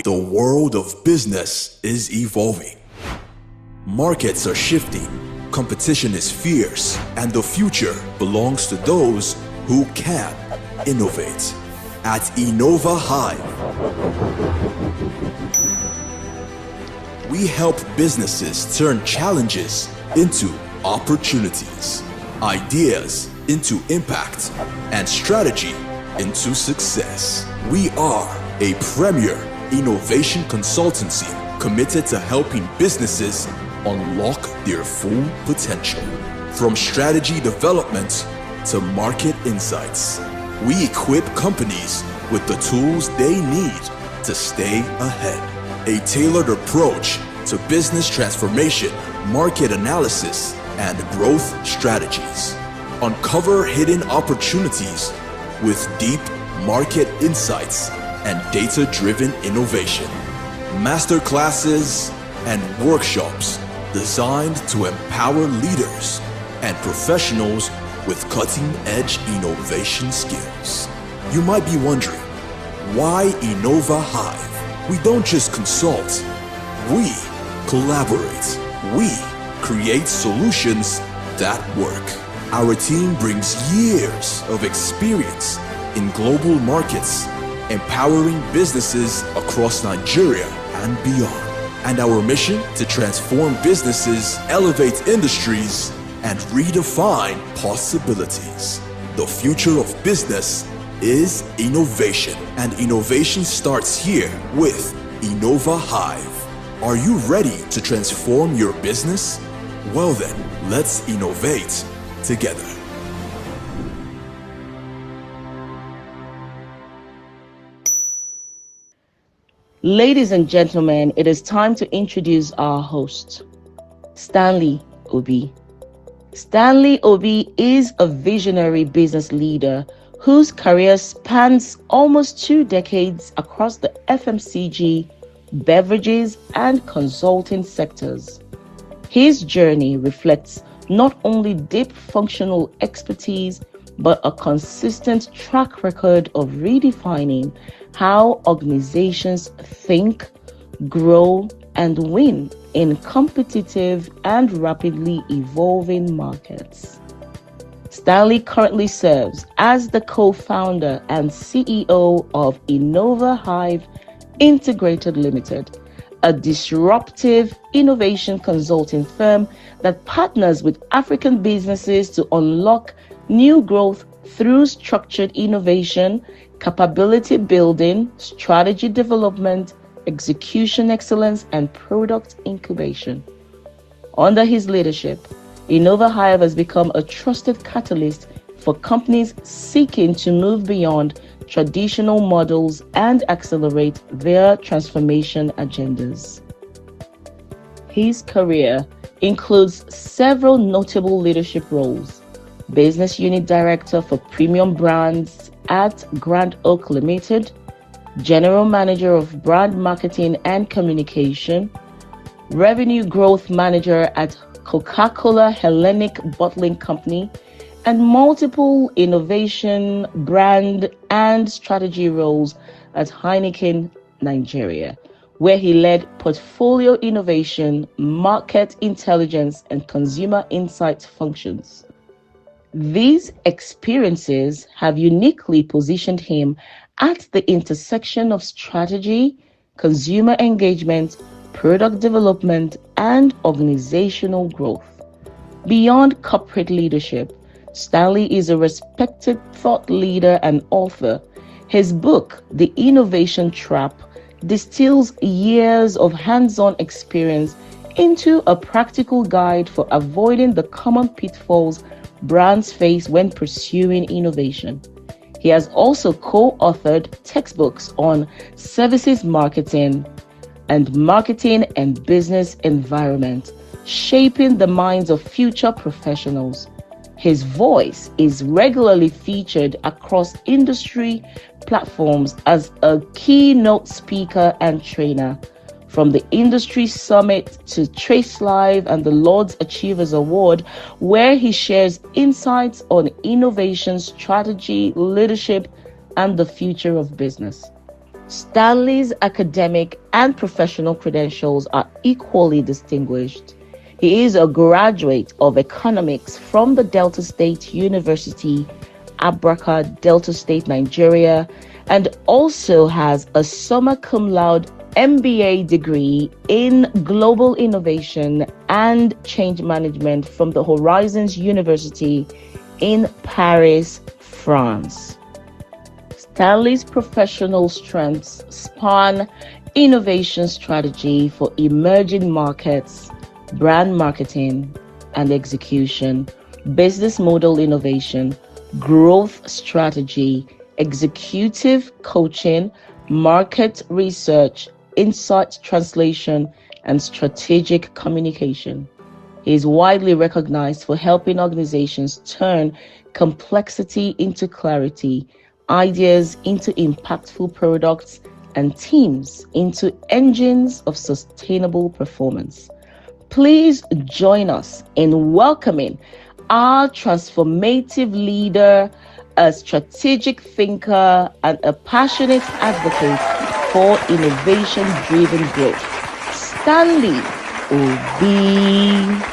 The world of business is evolving. Markets are shifting, competition is fierce, and the future belongs to those who can innovate. At Innova Hive, we help businesses turn challenges into opportunities, ideas into impact, and strategy into success. We are a premier innovation consultancy committed to helping businesses unlock their full potential. From strategy development to market insights, we equip companies with the tools they need to stay ahead. A tailored approach to business transformation, market analysis, and growth strategies. Uncover hidden opportunities with deep market insights and data-driven innovation. Masterclasses and workshops designed to empower leaders and professionals with cutting-edge innovation skills. You might be wondering, why Innova Hive? We don't just consult, we collaborate. We create solutions that work. Our team brings years of experience in global markets, empowering businesses across Nigeria and beyond. And our mission to transform businesses, elevate industries, and redefine possibilities. The future of business is innovation, and innovation starts here with Innova Hive. Are you ready to transform your business? Well then, let's innovate together. Ladies and gentlemen, it is time to introduce our host, Stanley Obi. Stanley Obi is a visionary business leader whose career spans almost 2 decades across the FMCG, beverages, and consulting sectors. His journey reflects not only deep functional expertise, but a consistent track record of redefining how organizations think, grow, and win in competitive and rapidly evolving markets. Stanley currently serves as the co-founder and CEO of Innova Hive Integrated Limited, a disruptive innovation consulting firm that partners with African businesses to unlock new growth through structured innovation, capability building, strategy development, execution excellence, and product incubation. Under his leadership, Innova Hive has become a trusted catalyst for companies seeking to move beyond traditional models and accelerate their transformation agendas. His career includes several notable leadership roles: Business Unit Director for Premium Brands at Grand Oak Limited, General Manager of Brand Marketing and Communication, Revenue Growth Manager at Coca-Cola Hellenic Bottling Company, and multiple innovation, brand, and strategy roles at Heineken Nigeria, where he led portfolio innovation, market intelligence, and consumer insight functions. These experiences have uniquely positioned him at the intersection of strategy, consumer engagement, product development, and organizational growth. Beyond corporate leadership, Stanley is a respected thought leader and author. His book, The Innovation Trap, distills years of hands-on experience into a practical guide for avoiding the common pitfalls brands face when pursuing innovation. He has also co-authored textbooks on services marketing and business environment, shaping the minds of future professionals. His voice is regularly featured across industry platforms as a keynote speaker and trainer, from the Industry Summit to Trace Live and the Lord's Achievers Award, where he shares insights on innovation, strategy, leadership, and the future of business. Stanley's academic and professional credentials are equally distinguished. He is a graduate of economics from the Delta State University, Abraka, Delta State, Nigeria, and also has a summa cum laude MBA degree in global innovation and change management from the Horizons University in Paris, France. Stanley's professional strengths span innovation strategy for emerging markets, brand marketing and execution, business model innovation, growth strategy, executive coaching, market research, insight translation, and strategic communication. He is widely recognized for helping organizations turn complexity into clarity, ideas into impactful products, and teams into engines of sustainable performance. Please join us in welcoming our transformative leader, a strategic thinker, and a passionate advocate for innovation-driven growth, Stanley Obi.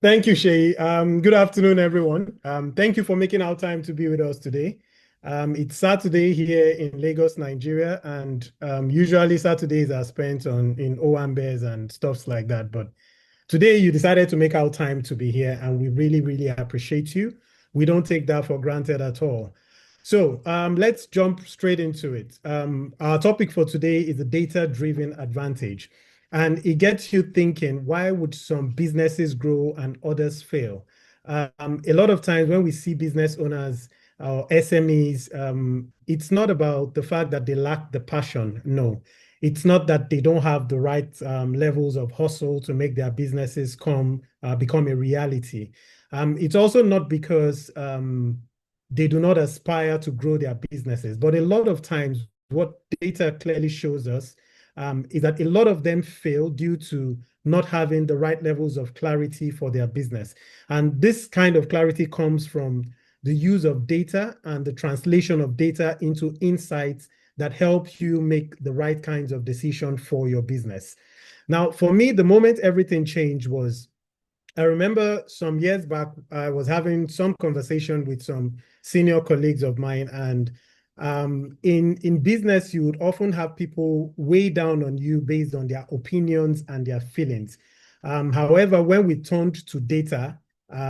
Thank you, Shay. Good afternoon, everyone. Thank you for making our time to be with us today. It's Saturday here in Lagos, Nigeria, and usually Saturdays are spent in Owambes and stuffs like that. But today you decided to make our time to be here, and we really, really appreciate you. We don't take that for granted at all. So let's jump straight into it. Our topic for today is the data-driven advantage. And it gets you thinking, why would some businesses grow and others fail? A lot of times when we see business owners or SMEs, it's not about the fact that they lack the passion. No, it's not that they don't have the right levels of hustle to make their businesses become a reality. It's also not because they do not aspire to grow their businesses, but a lot of times what data clearly shows us is that a lot of them fail due to not having the right levels of clarity for their business. And this kind of clarity comes from the use of data and the translation of data into insights that help you make the right kinds of decision for your business. Now, for me, the moment everything changed was, I remember some years back, I was having some conversation with some senior colleagues of mine, and in business, you would often have people weigh down on you based on their opinions and their feelings. However, when we turned to data,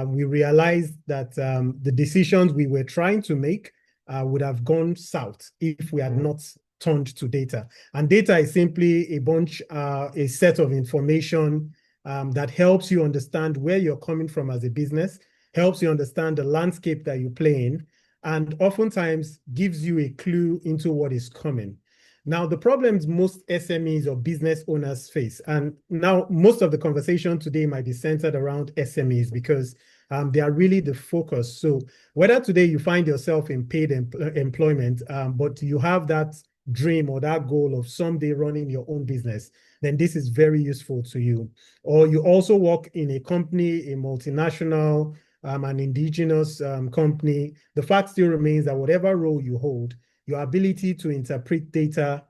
we realized that the decisions we were trying to make would have gone south if we had not turned to data. And data is simply a set of information that helps you understand where you're coming from as a business, helps you understand the landscape that you play in, and oftentimes gives you a clue into what is coming. Now, the problems most SMEs or business owners face, and now most of the conversation today might be centered around SMEs because they are really the focus. So whether today you find yourself in paid employment, but you have that dream or that goal of someday running your own business, then this is very useful to you. Or you also work in a company, a multinational, an indigenous company, the fact still remains that whatever role you hold, your ability to interpret data,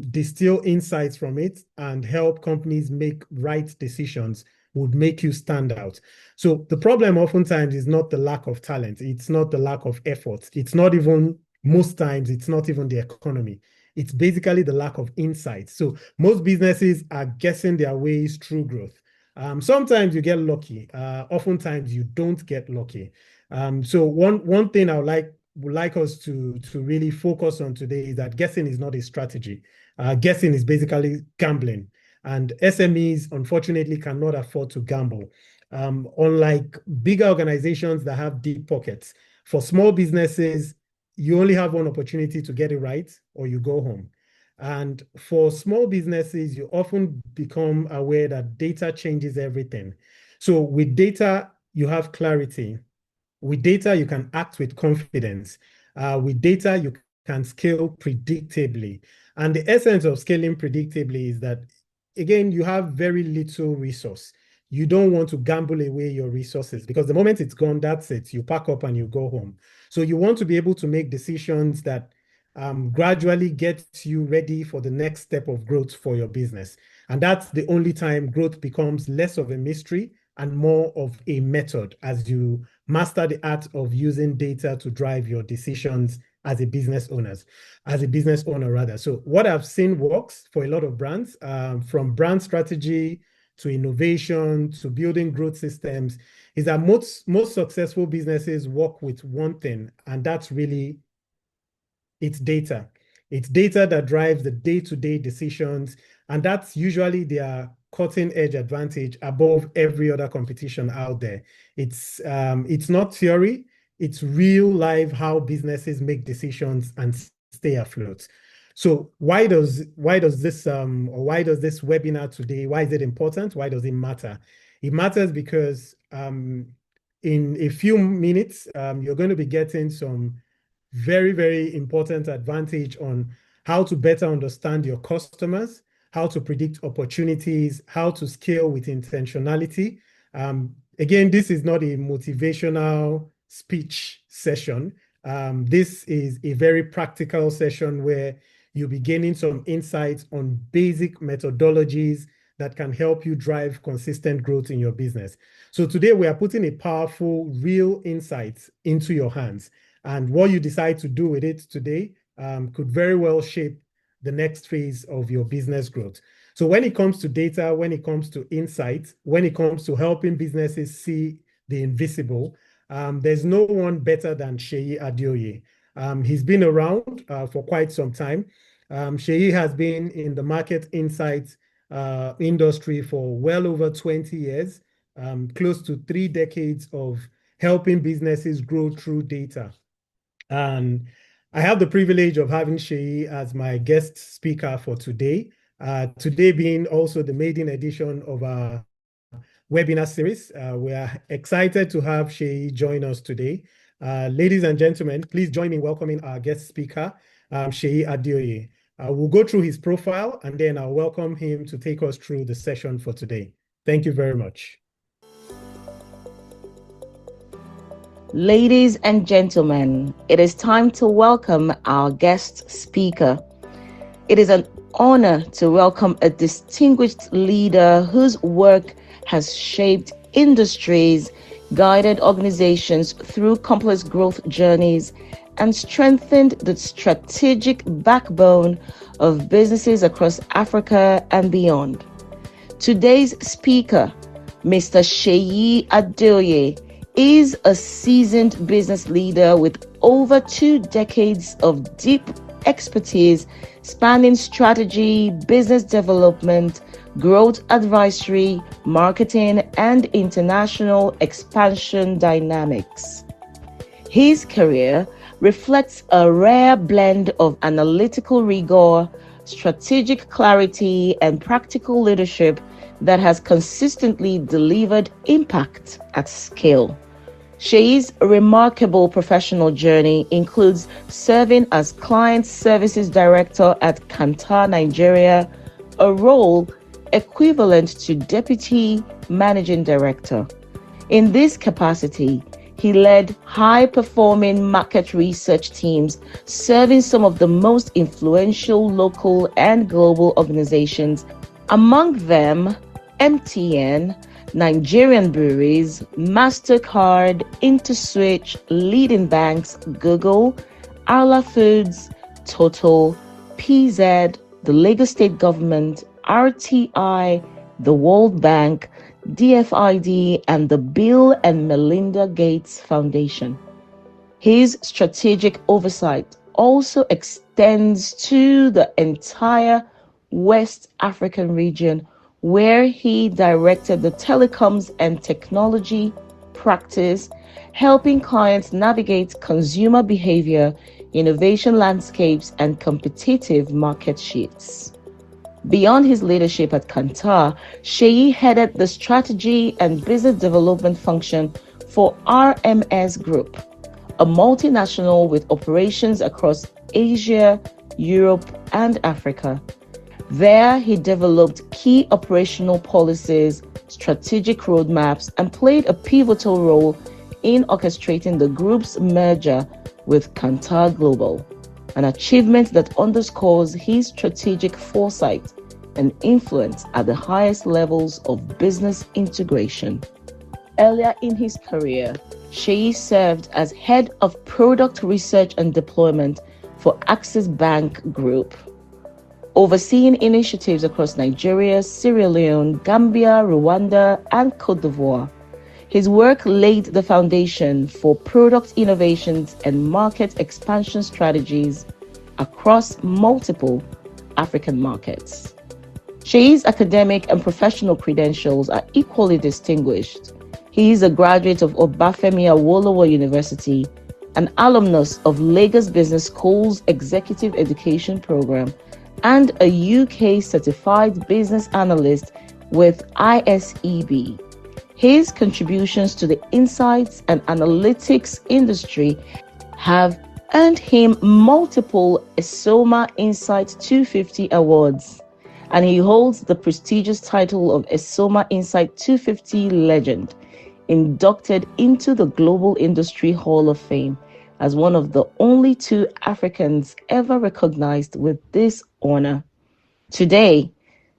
distill insights from it, and help companies make right decisions would make you stand out. So the problem oftentimes is not the lack of talent. It's not the lack of effort. It's not even, most times, it's not even the economy. It's basically the lack of insight. So most businesses are guessing their ways through growth. Sometimes you get lucky. Oftentimes you don't get lucky. So one thing I would like us to really focus on today is that guessing is not a strategy. Guessing is basically gambling. And SMEs, unfortunately, cannot afford to gamble. Unlike bigger organizations that have deep pockets, for small businesses, you only have one opportunity to get it right or you go home. And for small businesses, you often become aware that data changes everything. So with data, you have clarity. With data, you can act with confidence. With data, you can scale predictably. And the essence of scaling predictably is that, again, you have very little resource. you don't want to gamble away your resources, because the moment it's gone, that's it. You pack up and you go home. So you want to be able to make decisions that gradually get you ready for the next step of growth for your business. And that's the only time growth becomes less of a mystery and more of a method, as you master the art of using data to drive your decisions as a business owner rather. So what I've seen works for a lot of brands, from brand strategy to innovation to building growth systems, is that most successful businesses work with one thing, and that's really it's data. It's data that drives the day-to-day decisions, and that's usually their cutting-edge advantage above every other competition out there. It's not theory, it's real life how businesses make decisions and stay afloat. So why does this webinar today, why is it important? Why does it matter? It matters because in a few minutes, you're going to be getting some very, very important advantage on how to better understand your customers, how to predict opportunities, how to scale with intentionality. Again, this is not a motivational speech session. This is a very practical session where you'll be gaining some insights on basic methodologies that can help you drive consistent growth in your business. So today we are putting a powerful, real insight into your hands. And what you decide to do with it today could very well shape the next phase of your business growth. So when it comes to data, when it comes to insight, when it comes to helping businesses see the invisible, there's no one better than Seyi Adeoye. He's been around for quite some time. Seyi has been in the market insights industry for well over 20 years, close to 3 decades of helping businesses grow through data. And I have the privilege of having Seyi as my guest speaker for today. Today being also the maiden edition of our webinar series. We are excited to have Seyi join us today. Ladies and gentlemen, please join me in welcoming our guest speaker, Seyi Adeoye. We'll go through his profile and then I'll welcome him to take us through the session for today. Thank you very much. Ladies and gentlemen, it is time to welcome our guest speaker. It is an honor to welcome a distinguished leader whose work has shaped industries, guided organizations through complex growth journeys, and strengthened the strategic backbone of businesses across Africa and beyond. Today's speaker, Mr. Seyi Adeoye, is a seasoned business leader with over 2 decades of deep expertise spanning strategy, business development, growth advisory, marketing, and international expansion dynamics. His career reflects a rare blend of analytical rigor, strategic clarity, and practical leadership that has consistently delivered impact at scale. Seyi's remarkable professional journey includes serving as Client Services Director at Kantar Nigeria, a role equivalent to Deputy Managing Director. In this capacity, he led high-performing market research teams serving some of the most influential local and global organizations, among them MTN, Nigerian Breweries, MasterCard, InterSwitch, leading banks, Google, Arla Foods, Total, PZ, the Lagos State Government, RTI, the World Bank, DFID, and the Bill and Melinda Gates Foundation. His strategic oversight also extends to the entire West African region, where he directed the telecoms and technology practice, helping clients navigate consumer behavior, innovation landscapes, and competitive market shifts. Beyond his leadership at Kantar, Seyi headed the strategy and business development function for RMS Group, a multinational with operations across Asia, Europe, and Africa. There, he developed key operational policies, strategic roadmaps, and played a pivotal role in orchestrating the group's merger with Kantar Global, an achievement that underscores his strategic foresight and influence at the highest levels of business integration. Earlier in his career, Sheyi served as head of product research and deployment for Axis Bank Group, overseeing initiatives across Nigeria, Sierra Leone, Gambia, Rwanda, and Cote d'Ivoire. His work laid the foundation for product innovations and market expansion strategies across multiple African markets. Sheyi's academic and professional credentials are equally distinguished. He is a graduate of Obafemi Awolowo University, an alumnus of Lagos Business School's Executive Education Program, and a UK certified business analyst with ISEB. His contributions to the insights and analytics industry have earned him multiple ESOMA Insight 250 awards, and he holds the prestigious title of ESOMA Insight 250 Legend, inducted into the Global Industry Hall of Fame as one of the only 2 Africans ever recognized with this honor. Today,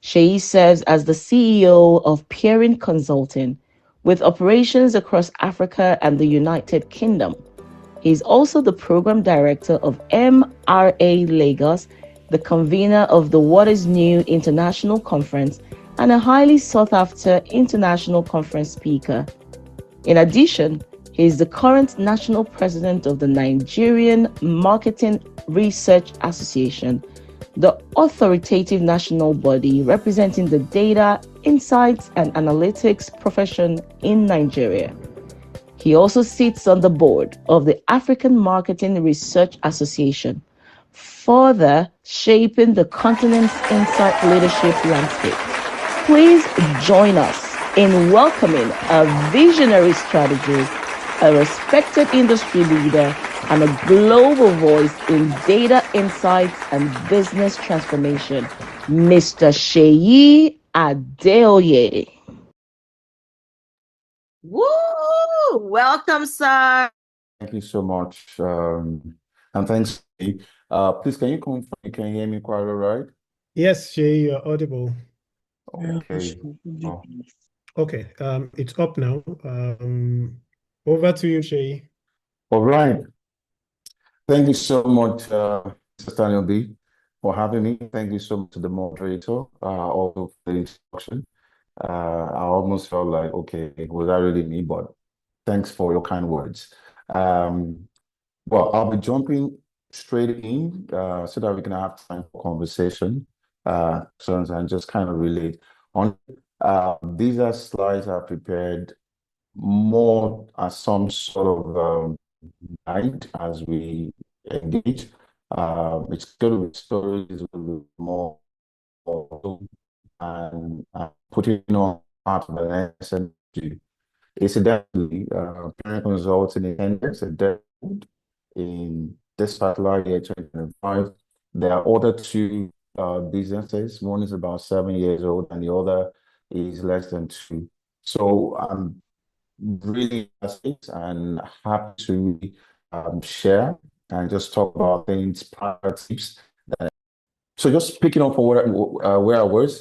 Sheyi serves as the CEO of Peering Consulting, with operations across Africa and the United Kingdom. He is also the program director of MRA Lagos, the convener of the What is New International Conference, and a highly sought-after international conference speaker. In addition, he is the current national president of the Nigerian Marketing Research Association, the authoritative national body representing the data, insights, and analytics profession in Nigeria. He also sits on the board of the African Marketing Research Association, further shaping the continent's insight leadership landscape. Please join us in welcoming a visionary strategist, a respected industry leader, and a global voice in data insights and business transformation, Mr. Sheyi Adeoye. Woo! Welcome, sir. Thank you so much. And thanks. Please, can you confirm you can hear me quite all right? Yes, Sheyi, you're audible. Okay. Oh, Okay, it's up now. Over to you, Sheyi. all right. Thank you so much, Mr. Stanley B, for having me. Thank you so much to the moderator, also for the introduction. I almost felt like, okay, was that really me? But thanks for your kind words. Well, I'll be jumping straight in so that we can have time for conversation, and just kind of relate on. These are slides I prepared more as some sort of guide as we engage. It's going to be stories with more and putting on part of an SMG. Incidentally, parent consulting index in this particular year, 2025. There are other 2 businesses. One is about 7 years old, and the other is less than 2. So I'm really excited and happy to share and just talk about things, tips. So just picking up from where I was,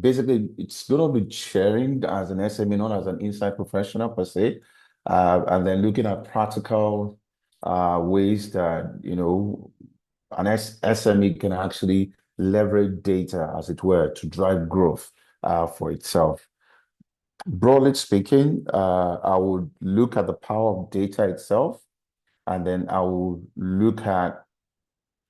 basically it's going to be sharing as an SME, not as an inside professional per se, and then looking at practical ways that an SME can actually leverage data, as it were, to drive growth for itself. Broadly speaking, I would look at the power of data itself, and then I will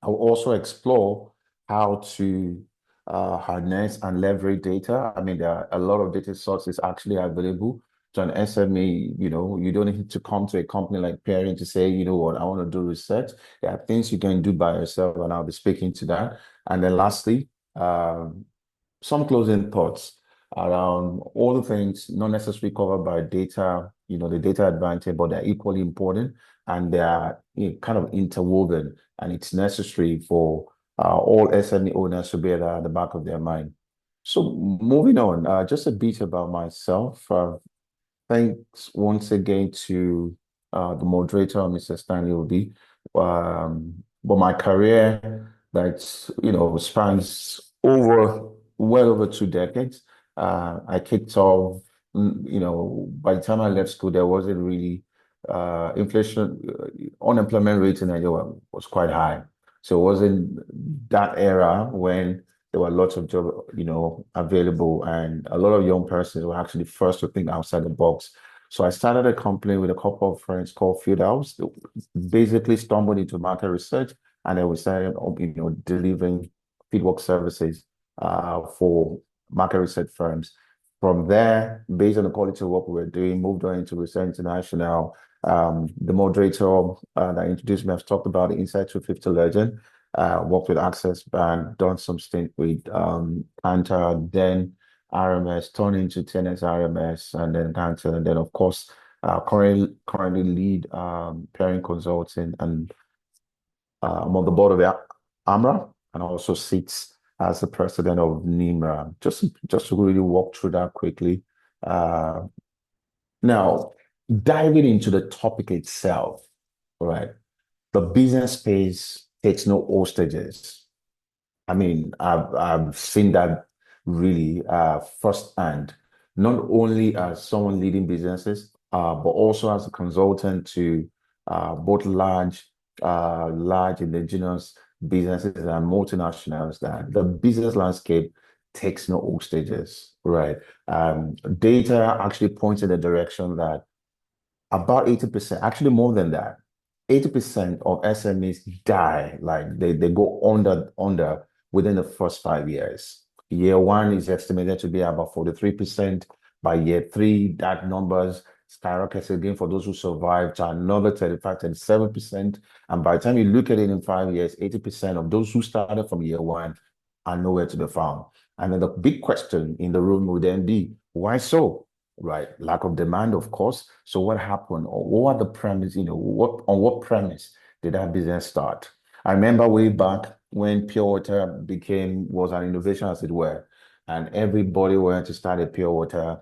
also explore how to harness and leverage data. I mean, there are a lot of data sources actually available to an SME. You don't need to come to a company like Peering to say, you know what, I want to do research. There are things you can do by yourself, and I'll be speaking to that. And then lastly, some closing thoughts around all the things not necessarily covered by data, the data advantage, but they're equally important, and they are kind of interwoven, and it's necessary for all SME owners should be at the back of their mind. So moving on, just a bit about myself. Thanks once again to the moderator, Mr. Stanley Obi. But my career that's spans over well over 2 decades. I kicked off, by the time I left school, there wasn't really inflation, unemployment rate in Nigeria was quite high. So it wasn't that era when there were lots of jobs, available, and a lot of young persons were actually first to think outside the box. So I started a company with a couple of friends called Field House. Basically stumbled into market research, and then we started, delivering fieldwork services for market research firms. From there, based on the quality of work we were doing, moved on into Research International. The moderator that introduced me has talked about the Inside 250 Legend. Worked with Access Bank, done some stint with Cantor, then RMS, turned into 10S RMS, and then Cantor, and then of course currently lead pairing consulting, and I'm on the board of the AMRA, and also sits as the president of NIMRA. Just to really walk through that quickly. Now, diving into the topic itself, right? The business space takes no hostages. I mean, I've seen that really firsthand, not only as someone leading businesses, but also as a consultant to both large indigenous businesses and multinationals. That the business landscape takes no hostages, right? Data actually points in the direction that about 80%, actually more than that, 80% of SMEs die, like they go under within the first 5 years. Year one is estimated to be about 43%. By year three, that numbers skyrockets again for those who survive to another 35, 37%. And by the time you look at it in 5 years, 80% of those who started from year one are nowhere to be found. And then the big question in the room would then be, why so? Right, lack of demand, of course. So what happened? Or what are the premise? On what premise did that business start? I remember way back when pure water was an innovation, as it were, and everybody wanted to start a pure water,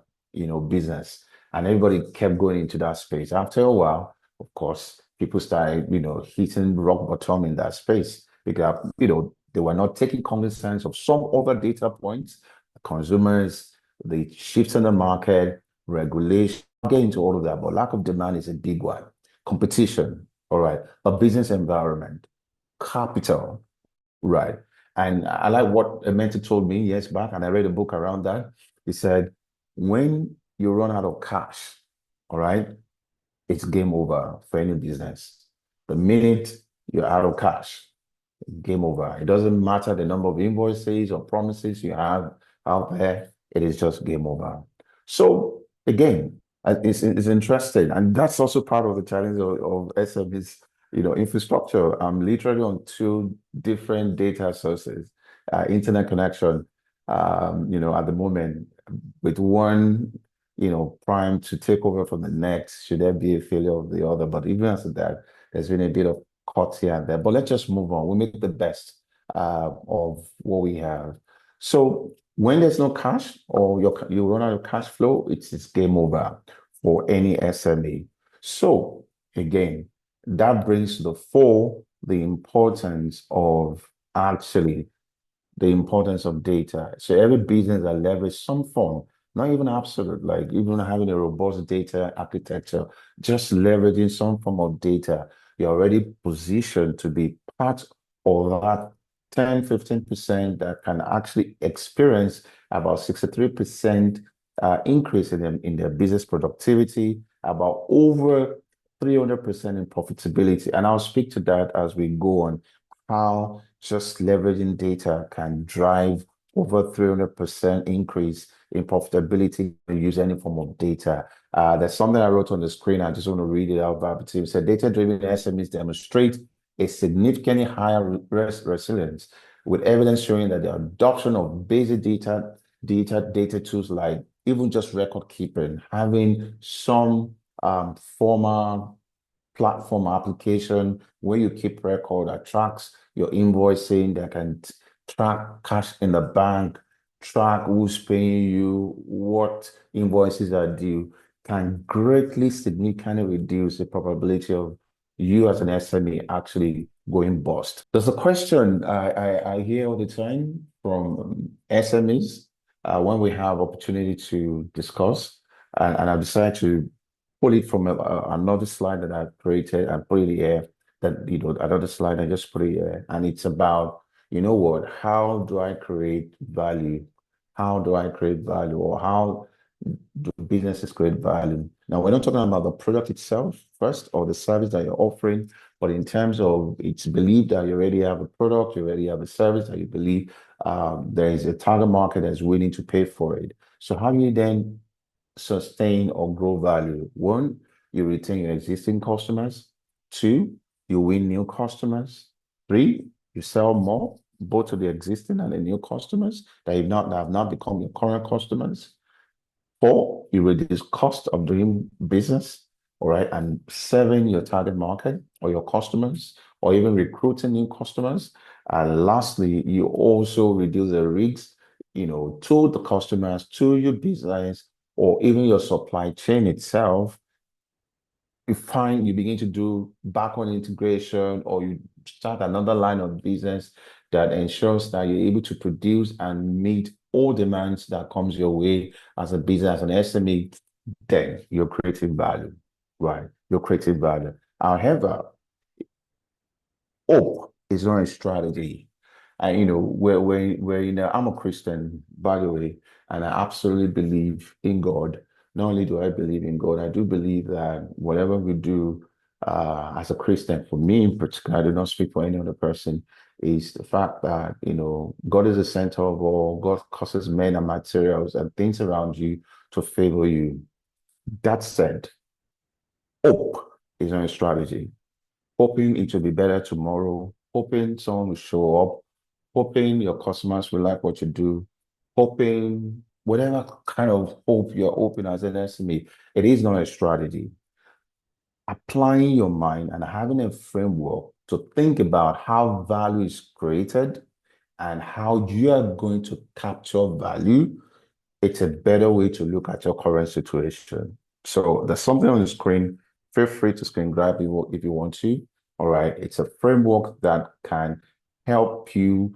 business, and everybody kept going into that space. After a while, of course, people started, hitting rock bottom in that space because, they were not taking cognizance of some other data points, consumers, the shifts in the market, regulation. I'll get into all of that, but lack of demand is a big one. Competition, all right. A business environment, capital, right. And I like what a mentor told me years back, and I read a book around that. He said, when you run out of cash, all right, it's game over for any business. The minute you're out of cash, game over. It doesn't matter the number of invoices or promises you have out there, it is just game over. So again, it's interesting. And that's also part of the challenge of SME's, infrastructure. I'm literally on two different data sources, internet connection, at the moment, with one, primed to take over from the next, should there be a failure of the other. But even after that, there's been a bit of cuts here and there. But let's just move on. We make the best of what we have. So when there's no cash or you run out of cash flow, it's game over for any SME. So again, that brings to the fore the importance of data. So every business that leverages some form, not even absolute, like even having a robust data architecture, just leveraging some form of data, you're already positioned to be part of that 10, 15% that can actually experience about 63% increase in their business productivity, about over 300% in profitability. And I'll speak to that as we go on, how just leveraging data can drive over 300% increase in profitability when you use any form of data. There's something I wrote on the screen. I just want to read it out verbatim. It said, data-driven SMEs demonstrate a significantly higher resilience, with evidence showing that the adoption of basic data tools like even just record keeping, having some formal platform application where you keep record that tracks your invoicing, that can track cash in the bank, track who's paying you, what invoices are due, can greatly significantly reduce the probability of you as an SME actually going bust. There's a question I hear all the time from SMEs when we have opportunity to discuss, and I've decided to pull it from another slide that I've created and put it here. That another slide I just put it here, and it's about what? How do I create value? How do I create value, or how do businesses create value? Now, we're not talking about the product itself first or the service that you're offering, but in terms of it's believed that you already have a product, you already have a service that you believe there is a target market that's willing to pay for it. So how do you then sustain or grow value? One, you retain your existing customers. Two, you win new customers. Three, you sell more, both to the existing and the new customers that have not become your current customers. Four, you reduce cost of doing business, all right, and serving your target market or your customers, or even recruiting new customers. And lastly, you also reduce the risks, to the customers, to your business, or even your supply chain itself. You begin to do backward integration, or you start another line of business that ensures that you're able to produce and meet all demands that comes your way as a business, as an SME. Then you're creating value, right? You're creating value. However, hope is not a strategy. And I'm a Christian, by the way, and I absolutely believe in God. Not only do I believe in God, I do believe that whatever we do as a Christian, for me in particular, I do not speak for any other person, is the fact that God is the center of all. God causes men and materials and things around you to favor you. That said, hope is not a strategy. Hoping it will be better tomorrow, hoping someone will show up, hoping your customers will like what you do, hoping whatever kind of hope you're hoping as an SME, it is not a strategy. Applying your mind and having a framework to think about how value is created and how you are going to capture value, it's a better way to look at your current situation. So there's something on the screen. Feel free to screen grab if you want to. All right. It's a framework that can help you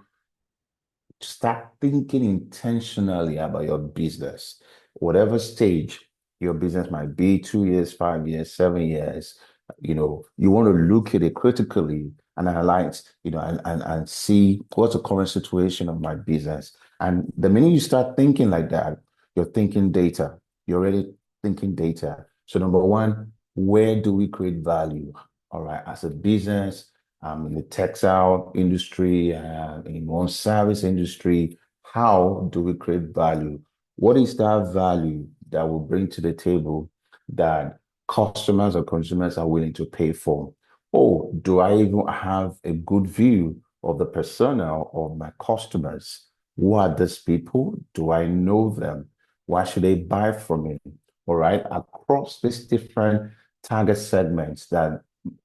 start thinking intentionally about your business, whatever stage your business might be, 2 years, 5 years, 7 years. You want to look at it critically and analyze, and see what's the current situation of my business. And the minute you start thinking like that, you're thinking data. You're already thinking data. So number one, where do we create value? All right, as a business, in the textile industry, in one service industry, how do we create value? What is that value that will bring to the table that customers or consumers are willing to pay for? Oh, do I even have a good view of the persona of my customers? Who are these people? Do I know them? Why should they buy from me? All right, across these different target segments that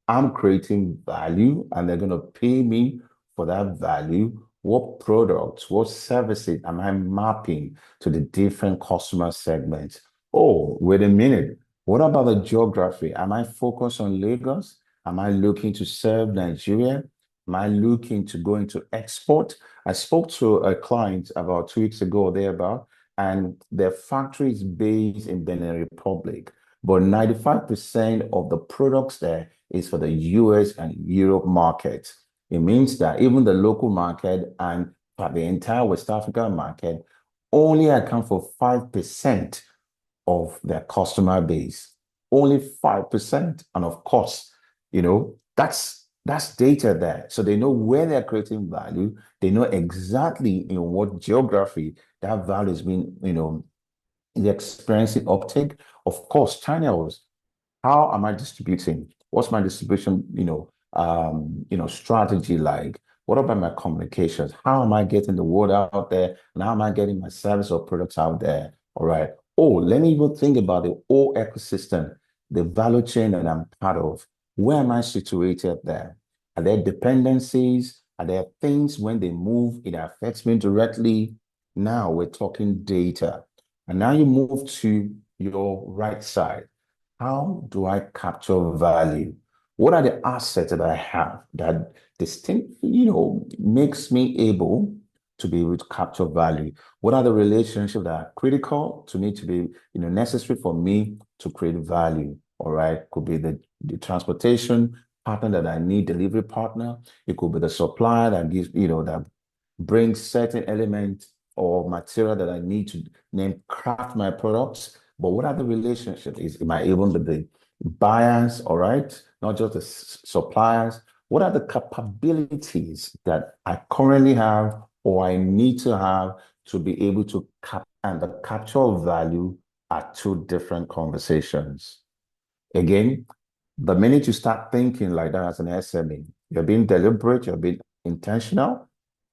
I'm creating value and they're going to pay me for that value. What products, what services am I mapping to the different customer segments? Oh, wait a minute. What about the geography? Am I focused on Lagos? Am I looking to serve Nigeria? Am I looking to go into export? I spoke to a client about 2 weeks ago or thereabout, and their factory is based in Benin Republic, but 95% of the products there is for the US and Europe market. It means that even the local market and the entire West African market only account for 5% of their customer base. Only 5%. And of course, that's data there. So they know where they're creating value. They know exactly in what geography that value is being, the experiencing uptake. Of course, channels. How am I distributing? What's my distribution, strategy like? What about my communications? How am I getting the word out there? And how am I getting my service or products out there? All right. Oh, let me even think about the whole ecosystem, the value chain that I'm part of. Where am I situated there? Are there dependencies? And there are things when they move, it affects me directly. Now we're talking data. And now you move to your right side. How do I capture value? What are the assets that I have that makes me able to be able to capture value? What are the relationships that are critical to me to be, necessary for me to create value? All right. Could be the transportation partner that I need, delivery partner. It could be the supplier that gives, that brings certain elements or material that I need to name craft my products. But what are the relationships? Am I able to be buyers, all right? Not just the suppliers. What are the capabilities that I currently have or I need to have to be able to and the capture of value are two different conversations. Again, the minute you start thinking like that as an SME, you're being deliberate, you're being intentional.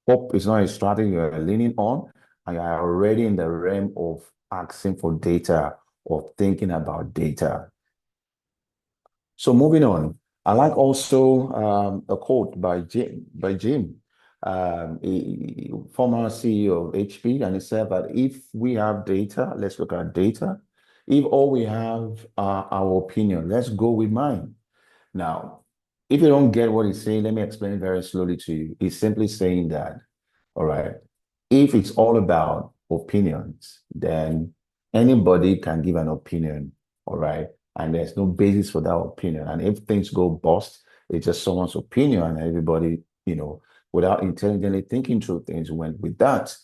Hope is not a strategy you're leaning on, and you're already in the realm of asking for data or thinking about data. So moving on, I like also a quote by Jim, a former CEO of HP, and he said that if we have data, let's look at data. If all we have are our opinion, let's go with mine. Now, if you don't get what he's saying, let me explain very slowly to you. He's simply saying that, all right, if it's all about opinions, then anybody can give an opinion, all right? And there's no basis for that opinion. And if things go bust, it's just someone's opinion, and everybody, without intelligently thinking through things, went with that.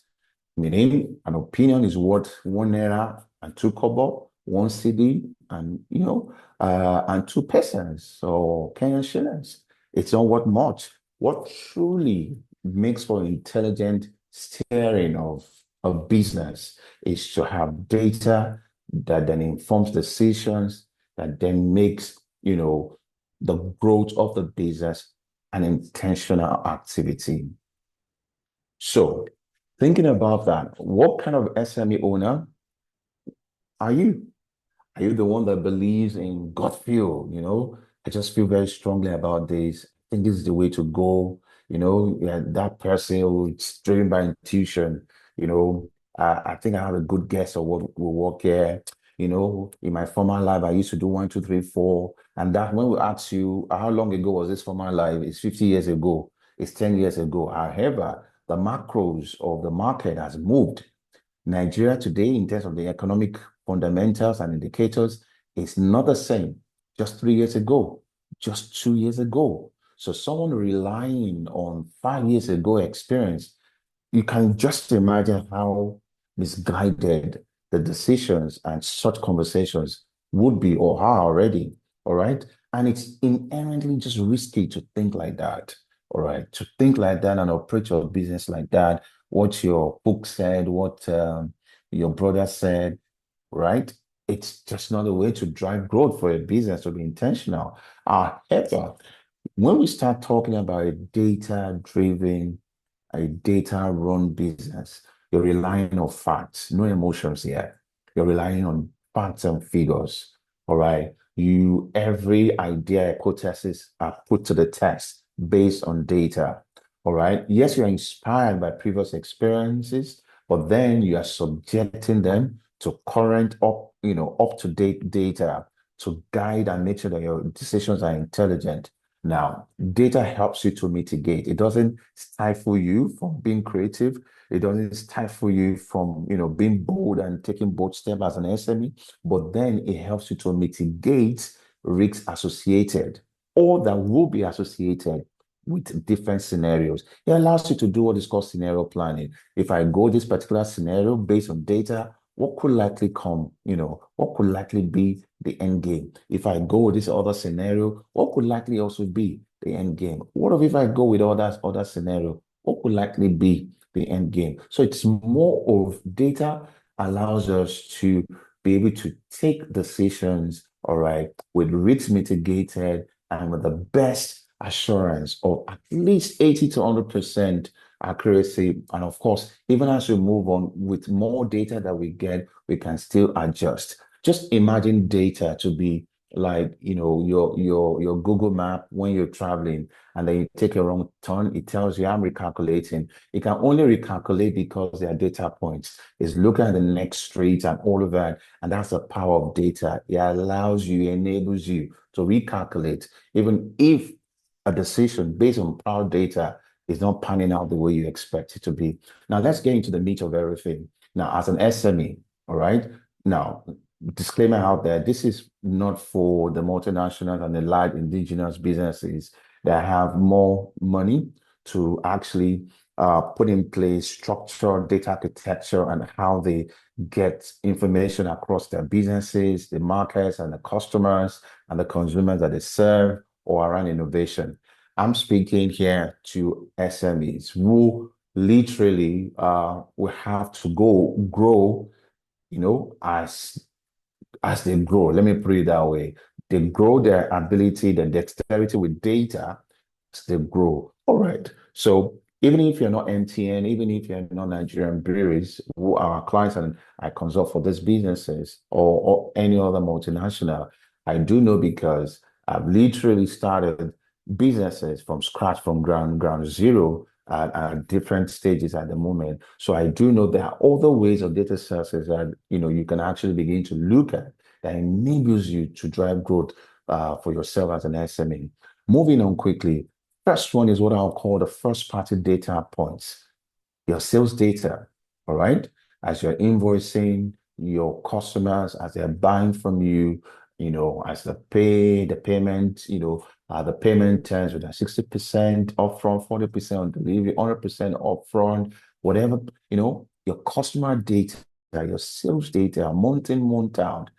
Meaning, an opinion is worth 1 naira and 2 kobo, 1 cedi, and 2 pesos or Kenyan shillings. It's not worth much. What truly makes for intelligent steering of a business is to have data that then informs decisions, that then makes, the growth of the business an intentional activity. So, thinking about that, what kind of SME owner are you? Are you the one that believes in gut feel? I just feel very strongly about this. I think this is the way to go. Yeah, that person who's driven by intuition. I think I have a good guess of what will work here. In my former life, I used to do 1, 2, 3, 4. And that when we ask you, how long ago was this former life? It's 50 years ago. It's 10 years ago. However, the macros of the market has moved. Nigeria today, in terms of the economic fundamentals and indicators, is not the same just 3 years ago, just 2 years ago. So someone relying on 5 years ago experience, you can just imagine how misguided the decisions and such conversations would be or are already. All right. And it's inherently just risky to think like that. All right. To think like that and operate your business like that, what your book said, what your brother said, right? It's just not a way to drive growth for a business to be intentional. However, when we start talking about a data-run business, you're relying on facts, no emotions here. You're relying on facts and figures. All right. Every idea, hypothesis are put to the test based on data. All right. Yes, you're inspired by previous experiences, but then you are subjecting them to current up-to-date data to guide and make sure that your decisions are intelligent. Now, data helps you to mitigate. It doesn't stifle you from being creative. It doesn't stifle you from, being bold and taking bold steps as an SME, but then it helps you to mitigate risks associated or that will be associated with different scenarios. It allows you to do what is called scenario planning. If I go this particular scenario based on data, what could likely come, what could likely be the end game? If I go with this other scenario, what could likely also be the end game? What if I go with other scenario? What could likely be the end game? So it's more of data allows us to be able to take decisions, all right, with risk mitigated and with the best assurance of at least 80 to 100% accuracy. And of course, even as we move on with more data that we get, we can still adjust. Just imagine data to be like your Google map when you're traveling and then you take a wrong turn, it tells you I'm recalculating. It can only recalculate because there are data points. It's looking at the next street and all of that. And that's the power of data. It allows you, enables you to recalculate, even if a decision based on prior data is not panning out the way you expect it to be. Now let's get into the meat of everything. Now, as an SME, all right. Now, disclaimer out there, this is not for the multinationals and the large indigenous businesses that have more money to actually put in place structured data architecture and how they get information across their businesses, the markets, and the customers and the consumers that they serve, or around innovation. I'm speaking here to SMEs who literally will have to go grow, as they grow. Let me put it that way. They grow their ability, their dexterity with data as they grow. All right. So even if you're not MTN, even if you're not Nigerian breweries, who are our clients and I consult for these businesses or any other multinational, I do know because I've literally started businesses from scratch, from ground zero at different stages at the moment. So I do know there are other ways of data sources that you can actually begin to look at that enables you to drive growth for yourself as an SME. Moving on quickly, first one is what I'll call the first party data points, your sales data, all right? As you're invoicing your customers, as they're buying from you, as the payment, the payment terms with a 60% upfront, 40% on delivery, 100% upfront, whatever, your customer data, your sales data, month in, month out,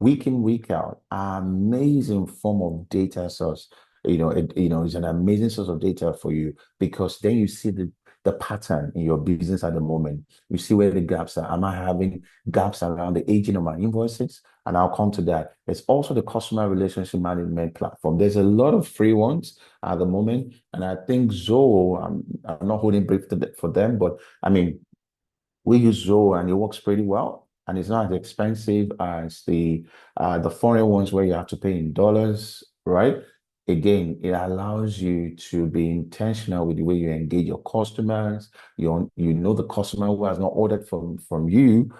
week in, week out, amazing form of data source. It's an amazing source of data for you because then you see the pattern in your business at the moment. You see where the gaps are. Am I having gaps around the aging of my invoices? And I'll come to that. There's also the customer relationship management platform. There's a lot of free ones at the moment. And I think Zoho, I'm not holding brief for them, but I mean, we use Zoho and it works pretty well. And it's not as expensive as the foreign ones where you have to pay in dollars, right? Again, it allows you to be intentional with the way you engage your customers. You know the customer who has not ordered from you,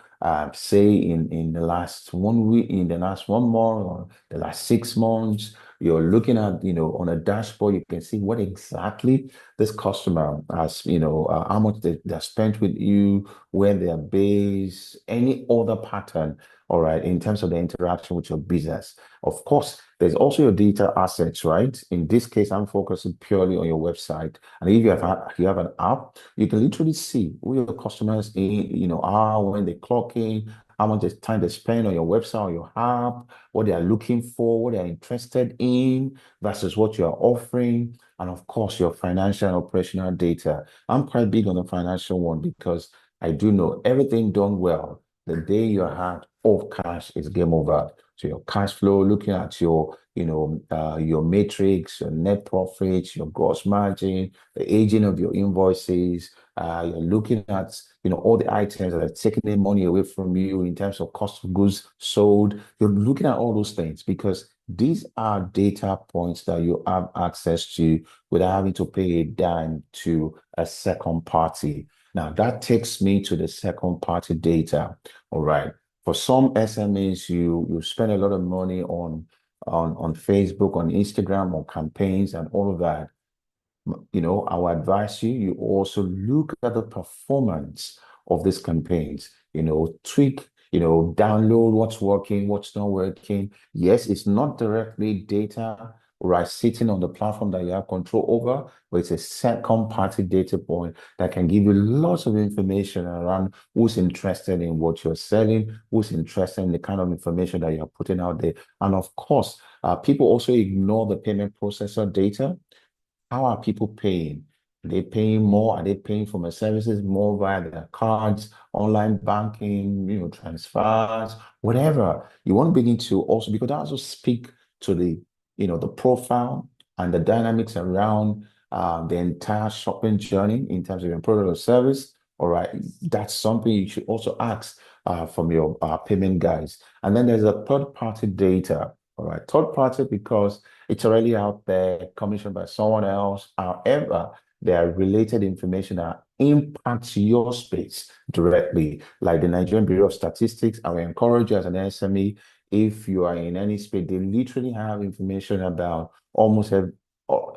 say in the last 1 week, in the last 1 month, or the last 6 months. You're looking at, on a dashboard, you can see what exactly this customer has, how much they spent with you, where they're based, any other pattern, all right, in terms of the interaction with your business. Of course, there's also your data assets, right? In this case, I'm focusing purely on your website. And if you have an app, you can literally see who your customers are, when they clock in, how much time they spend on your website or your app, what they are looking for, what they're interested in versus what you're offering. And of course, your financial and operational data. I'm quite big on the financial one because I do know everything done well, the day you have off cash is game over. So your cash flow, looking at your matrix, your net profits, your gross margin, the aging of your invoices. You're looking at, all the items that are taking the money away from you in terms of cost of goods sold. You're looking at all those things because these are data points that you have access to without having to pay a dime to a second party. Now, that takes me to the second party data. All right. For some SMEs, you spend a lot of money on Facebook, on Instagram, on campaigns and all of that. I will advise you also look at the performance of these campaigns, tweak, download what's working, what's not working. Yes, it's not directly data, right, sitting on the platform that you have control over, but it's a second party data point that can give you lots of information around who's interested in what you're selling, who's interested in the kind of information that you're putting out there. And of course, people also ignore the payment processor data. How are people paying? Are they paying more? Are they paying for my services more via their cards, online banking, transfers, whatever? You want to begin to also, because that also speak to the profile and the dynamics around the entire shopping journey in terms of your product or service. All right, that's something you should also ask from your payment guys. And then there's a third party data. All right. Third party because it's already out there, commissioned by someone else. However, there are related information that impacts your space directly, like the Nigerian Bureau of Statistics. I will encourage you as an SME, if you are in any space, they literally have information about almost a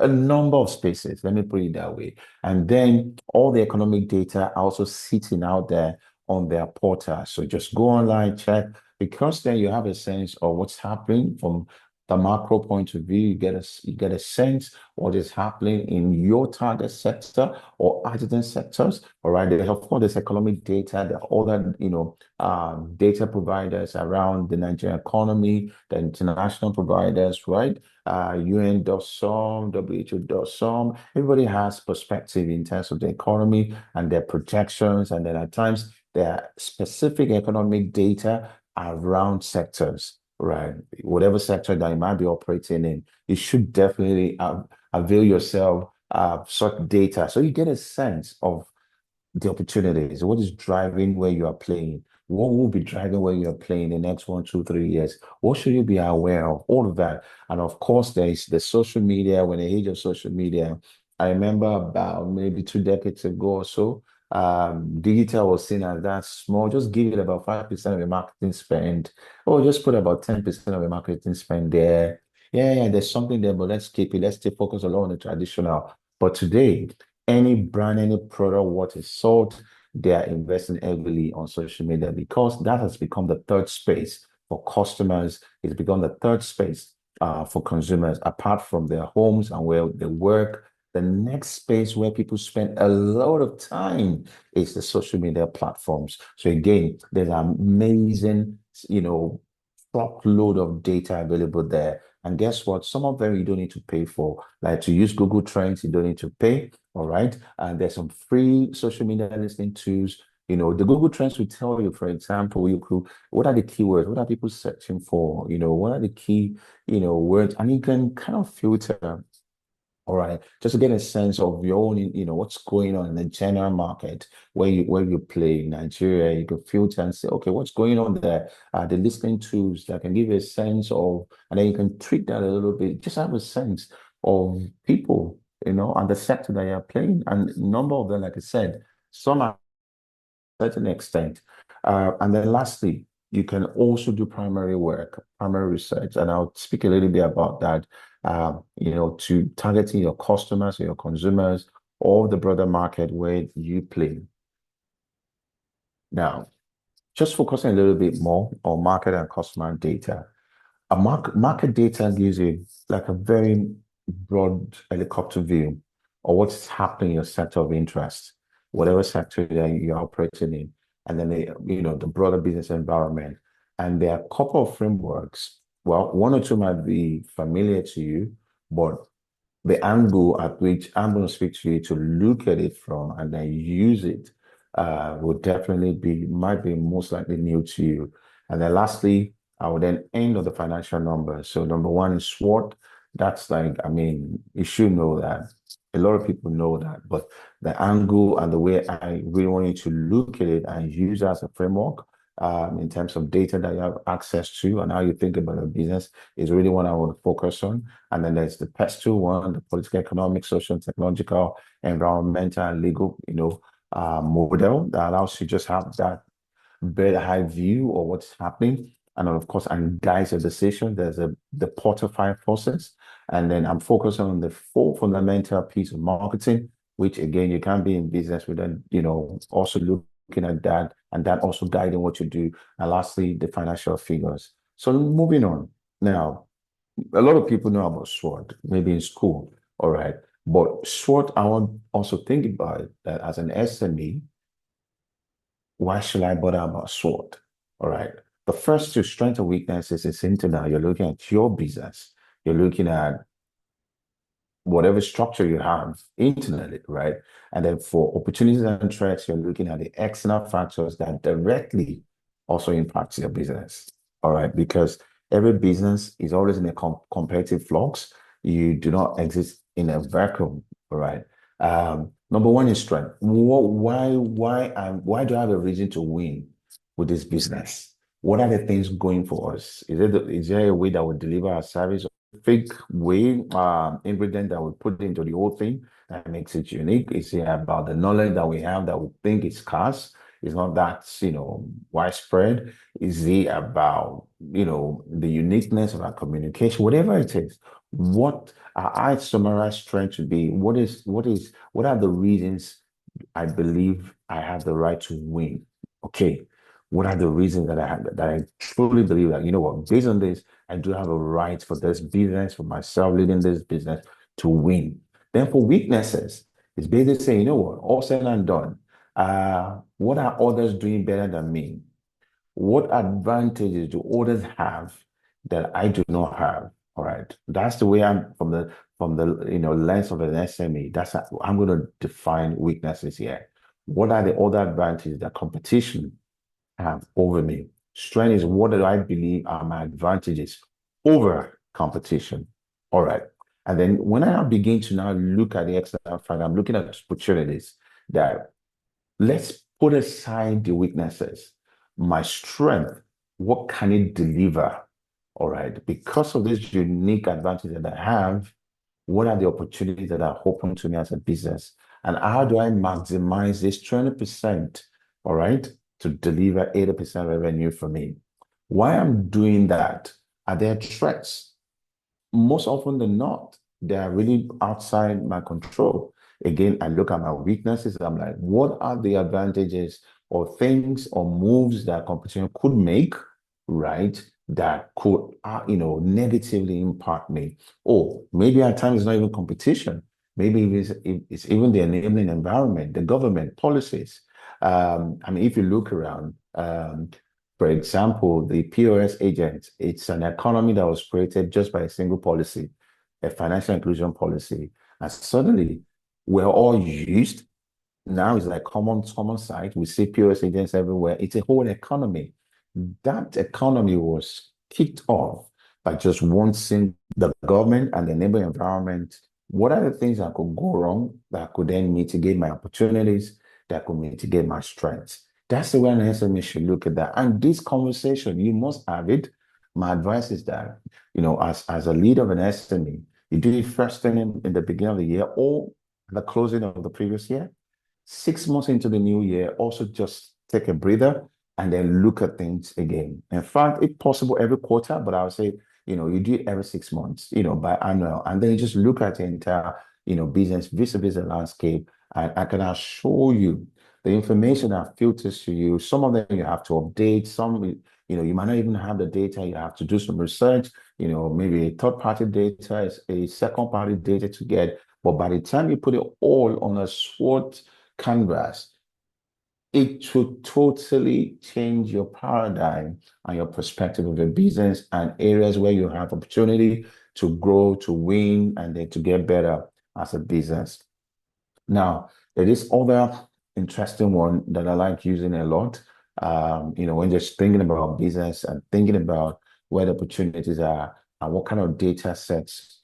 number of spaces. Let me put it that way. And then all the economic data are also sitting out there on their portal. So just go online, check, because then you have a sense of what's happening from the macro point of view. You get a sense what is happening in your target sector or adjacent sectors. All right. There's of course there's economic data, there are other data providers around the Nigerian economy, the international providers, right? UN does some, WHO does some. Everybody has perspective in terms of the economy and their projections, and then at times there are specific economic data around sectors, right? Whatever sector that you might be operating in, you should definitely avail yourself of such data so you get a sense of the opportunities. What is driving where you are playing? What will be driving where you are playing the next 1, 2, 3 years? What should you be aware of? All of that. And of course, there is the social media. When the age of social media, I remember about maybe 2 decades ago or so, digital was seen as that small. Just give it about 5% of your marketing spend, or just put about 10% of your marketing spend there. Yeah, there's something there, but let's keep it. Let's stay focused a lot on the traditional. But today, any brand, any product, what is sold, they are investing heavily on social media because that has become the third space for customers. It's become the third space for consumers, apart from their homes and where they work. The next space where people spend a lot of time is the social media platforms. So again, there's amazing, truckload of data available there. And guess what? Some of them you don't need to pay for. Like to use Google Trends, you don't need to pay. All right. And there's some free social media listening tools. The Google Trends will tell you, for example, what are the keywords? What are people searching for? What are the key, words? And you can kind of filter, all right, just to get a sense of your own, what's going on in the general market where you play in Nigeria. You can filter and say, okay, what's going on there? The listening tools that can give you a sense of, and then you can tweak that a little bit. Just have a sense of people, and the sector that you're playing. And a number of them, like I said, some are certain extent. And then lastly, you can also do primary work, primary research, and I'll speak a little bit about that, to targeting your customers or your consumers or the broader market where you play. Now, just focusing a little bit more on market and customer data. Market data gives you like a very broad helicopter view of what's happening in your sector of interest, whatever sector that you're operating in, and then the broader business environment. And there are a couple of frameworks. Well, one or two might be familiar to you, but the angle at which I'm going to speak to you to look at it from and then use it would definitely might be most likely new to you. And then lastly, I will then end on the financial numbers. So number one is SWOT. That's like, I mean, you should know that. A lot of people know that, but the angle and the way I really want you to look at it and use it as a framework in terms of data that you have access to and how you think about a business is really what I want to focus on. And then there's the PES2 one, the political, economic, social, technological, environmental, and legal, model that allows you just have that better high view of what's happening. And then, of course, and guides your decision. There's the portfolio process. And then I'm focusing on the four fundamental piece of marketing, which again, you can't be in business without, also looking at that and that also guiding what you do. And lastly, the financial figures. So moving on. Now, a lot of people know about SWOT, maybe in school, all right. But SWOT, I want also think about it, that as an SME, why should I bother about SWOT? All right. The first two, strength and weaknesses, is into that. You're looking at your business. You're looking at whatever structure you have internally, right? And then for opportunities and threats, you're looking at the external factors that directly also impact your business. All right. Because every business is always in a competitive flux. You do not exist in a vacuum. All right. Number one is strength. Why do I have a reason to win with this business? What are the things going for us? Is there a way that will deliver our service? Fake way, ingredient that we put into the whole thing that makes it unique? Is it about the knowledge that we have that we think is scarce? It's not that, widespread. Is it about, the uniqueness of our communication? Whatever it is, what I summarize trying to be, what are the reasons I believe I have the right to win? Okay. What are the reasons that I have that I truly believe that, based on this, I do have a right for this business, for myself leading this business to win. Then for weaknesses, it's basically saying, all said and done, what are others doing better than me? What advantages do others have that I do not have? All right. That's the way I'm from the lens of an SME. That's how I'm going to define weaknesses here. What are the other advantages that competition have over me? Strength is what do I believe are my advantages over competition. All right. And then when I begin to now look at the external fact, I'm looking at opportunities that let's put aside the weaknesses. My strength, what can it deliver? All right. Because of this unique advantage that I have, what are the opportunities that are open to me as a business? And how do I maximize this 20%, all right, to deliver 80% revenue for me? Why I'm doing that? Are there threats? Most often than not, they are really outside my control. Again, I look at my weaknesses. I'm like, what are the advantages or things or moves that competition could make, right? That could, negatively impact me. Or maybe at times it's not even competition. Maybe it's even the enabling environment, the government policies. If you look around, for example, the POS agent, it's an economy that was created just by a single policy, a financial inclusion policy. And suddenly we're all used. Now it's like common sight. We see POS agents everywhere. It's a whole economy. That economy was kicked off by just one single the government and the neighboring environment. What are the things that could go wrong that could then mitigate my opportunities, that could mitigate my strengths? That's the way an SME should look at that. And this conversation, you must have it. My advice is that, as a leader of an SME, you do it first thing in the beginning of the year or the closing of the previous year. 6 months into the new year, also just take a breather and then look at things again. In fact, if possible, every quarter, but I would say, you do it every 6 months, by annual, and then you just look at the entire, business vis-a-vis the landscape. And I can assure you the information that filters to you, some of them you have to update, some, you might not even have the data, you have to do some research, maybe a third-party data, a second-party data to get. But by the time you put it all on a SWOT canvas, it should totally change your paradigm and your perspective of your business and areas where you have opportunity to grow, to win, and then to get better as a business. Now, there is other interesting one that I like using a lot. When just thinking about business and thinking about where the opportunities are and what kind of data sets,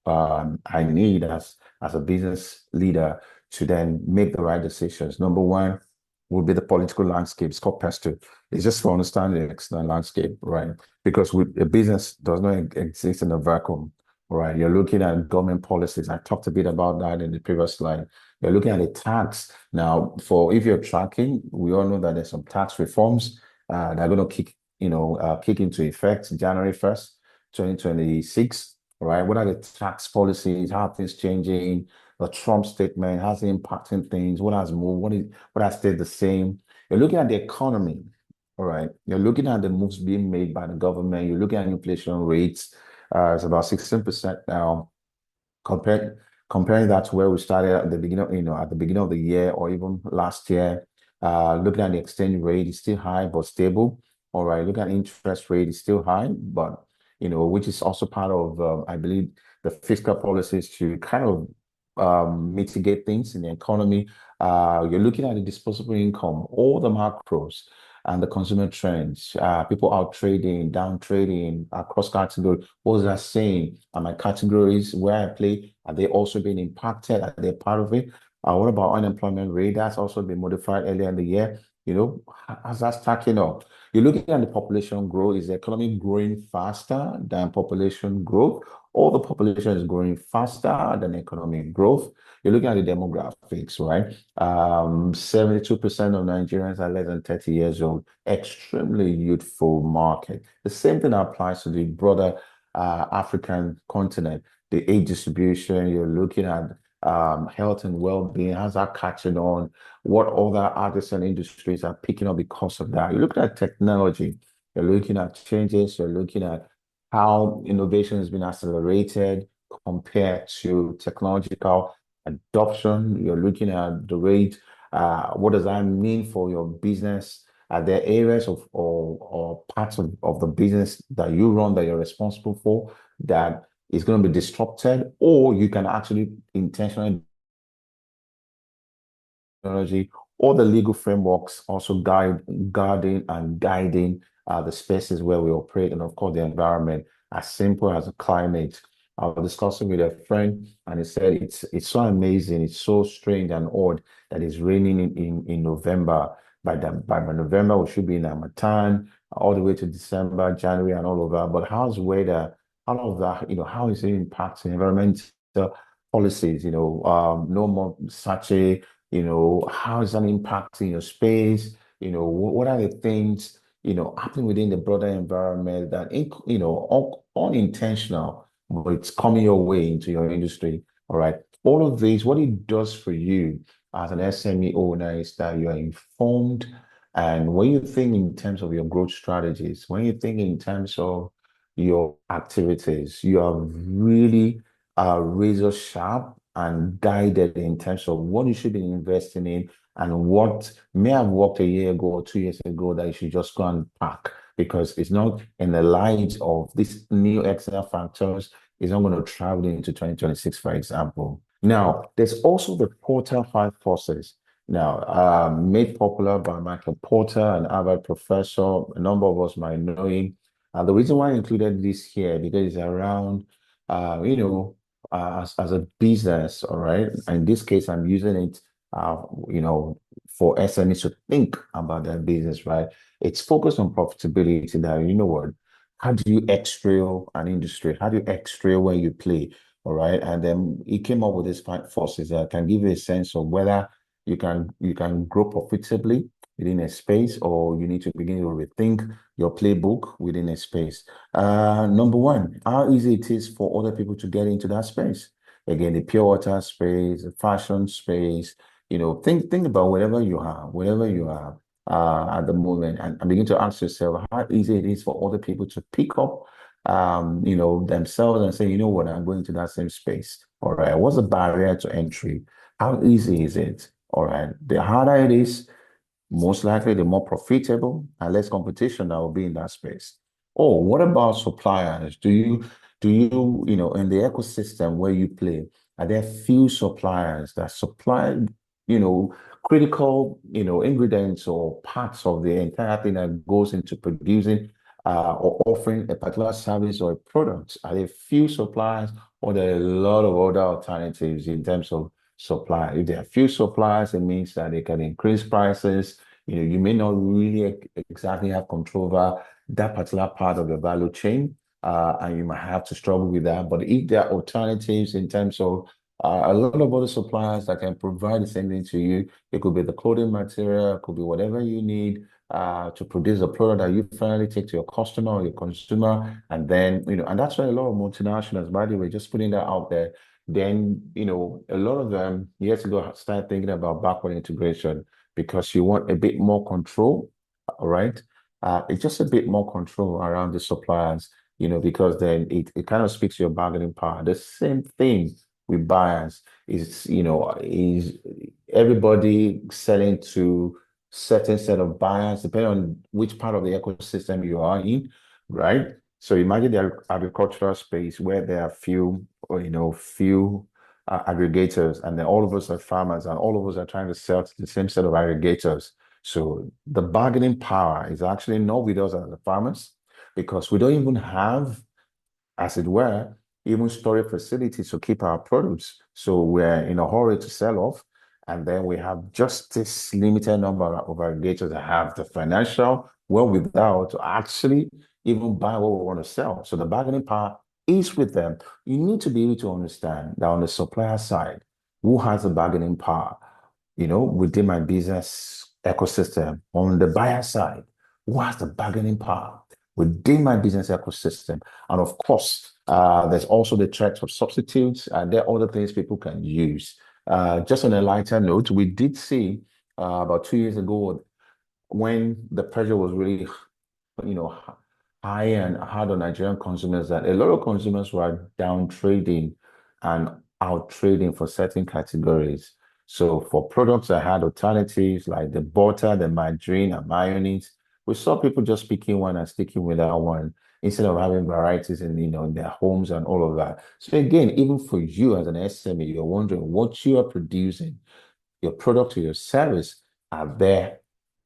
I need as a business leader to then make the right decisions. Number one would be the political landscape. It's called PESTU. It's just for understanding the external landscape, right? Because a business does not exist in a vacuum, right? You're looking at government policies. I talked a bit about that in the previous slide. You're looking at the tax. Now, if you're tracking, we all know that there's some tax reforms that are going to kick into effect January 1st, 2026, right? What are the tax policies? How are things changing? The Trump statement, how's it impacting things? What has moved? What has stayed the same? You're looking at the economy, all right? You're looking at the moves being made by the government. You're looking at inflation rates. It's about 16% now. Comparing that to where we started at the beginning, at the beginning of the year or even last year. Looking at the exchange rate, it's still high but stable. All right, look at interest rate, it's still high, but which is also part of, I believe, the fiscal policies to kind of mitigate things in the economy. You're looking at the disposable income, all the macros and the consumer trends, people out trading, down trading across categories. What is that saying? Are my categories where I play, are they also being impacted? Are they part of it? What about unemployment rate? That's also been modified earlier in the year. How's that stacking up? You're looking at the population growth. Is the economy growing faster than population growth, or the population is growing faster than economic growth? You're looking at the demographics, right? 72% of Nigerians are less than 30 years old. Extremely youthful market. The same thing applies to the broader African continent. The age distribution, you're looking at health and well-being. How's that catching on? What other artisan industries are picking up because of that? You're looking at technology. You're looking at changes. You're looking at how innovation has been accelerated compared to technological adoption. You're looking at the rate. What does that mean for your business? Are there areas or parts of the business that you run that you're responsible for that is going to be disrupted, or you can actually intentionally technology, or the legal frameworks also guarding and guiding the spaces where we operate, and of course the environment, as simple as the climate. I was discussing with a friend, and he said it's so amazing, it's so strange and odd that it's raining in November. By November, we should be in Hamatan, all the way to December, January, and all of that. But how's weather? All of that, how is it impacting environmental policies? No more sachet, how is that impacting your space? What are the things, happening within the broader environment that, unintentional, but it's coming your way into your industry. All right. All of these, what it does for you as an SME owner is that you are informed. And when you think in terms of your growth strategies, when you think in terms of your activities, you are really razor sharp and guided in terms of what you should be investing in and what may have worked a year ago or 2 years ago that you should just go and pack because it's not in the light of these new external factors. It's not going to travel into 2026, for example. Now, there's also the Porter Five Forces. Now, made popular by Michael Porter, an Harvard professor. A number of us might know him. The reason why I included this here because it's around, as a business, all right. In this case, I'm using it, for SMEs to think about their business, right? It's focused on profitability. That what? How do you extrail an industry? How do you extrail where you play? All right. And then he came up with these five forces that can give you a sense of whether you can grow profitably within a space, or you need to begin to rethink your playbook within a space. Number one, how easy it is for other people to get into that space. Again, the pure water space, the fashion space, think about whatever you have at the moment, and begin to ask yourself how easy it is for other people to pick up themselves and say, you know what, I'm going to that same space. All right. What's the barrier to entry? How easy is it? All right. The harder it is, most likely the more profitable and less competition that will be in that space. Oh, what about suppliers? In the ecosystem where you play, are there few suppliers that supply, critical, ingredients or parts of the entire thing that goes into producing or offering a particular service or a product? Are there few suppliers, or there are a lot of other alternatives in terms of supply? If there are few suppliers, it means that they can increase prices. You may not really exactly have control over that particular part of the value chain, and you might have to struggle with that. But if there are alternatives in terms of a lot of other suppliers that can provide the same thing to you, it could be the clothing material, it could be whatever you need to produce a product that you finally take to your customer or your consumer. And then, and that's why a lot of multinationals, by the way, just putting that out there, then, a lot of them years ago start thinking about backward integration because you want a bit more control, all right? It's just a bit more control around the suppliers, because then it kind of speaks to your bargaining power. The same thing with buyers is everybody selling to certain set of buyers, depending on which part of the ecosystem you are in, right? So imagine the agricultural space where there are few aggregators, and then all of us are farmers, and all of us are trying to sell to the same set of aggregators. So the bargaining power is actually not with us as the farmers, because we don't even have, as it were, even storage facilities to keep our produce. So we're in a hurry to sell off. And then we have just this limited number of aggregators that have the financial wherewithal to actually even buy what we want to sell. So the bargaining power is with them. You need to be able to understand that on the supplier side, who has the bargaining power, within my business ecosystem. On the buyer side, who has the bargaining power within my business ecosystem? And of course, there's also the threat of substitutes, and there are other things people can use. Just on a lighter note, we did see about 2 years ago when the pressure was really, high and hard on Nigerian consumers, that a lot of consumers were down trading and out trading for certain categories. So for products that had alternatives like the butter, the margarine, and mayonnaise, we saw people just picking one and sticking with that one instead of having varieties in their homes and all of that. So again, even for you as an SME, you're wondering what you are producing, your product or your service, are there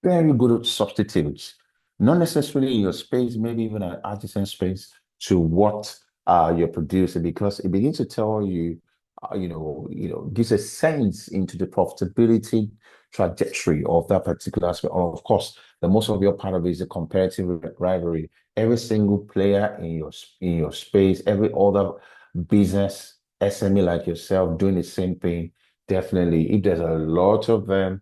very good substitutes, not necessarily in your space, maybe even an artisan space, to what you're producing, because it begins to tell you, gives a sense into the profitability trajectory of that particular aspect. And of course, the most of your part of it is a competitive rivalry. Every single player in your space, every other business SME like yourself doing the same thing. Definitely, if there's a lot of them,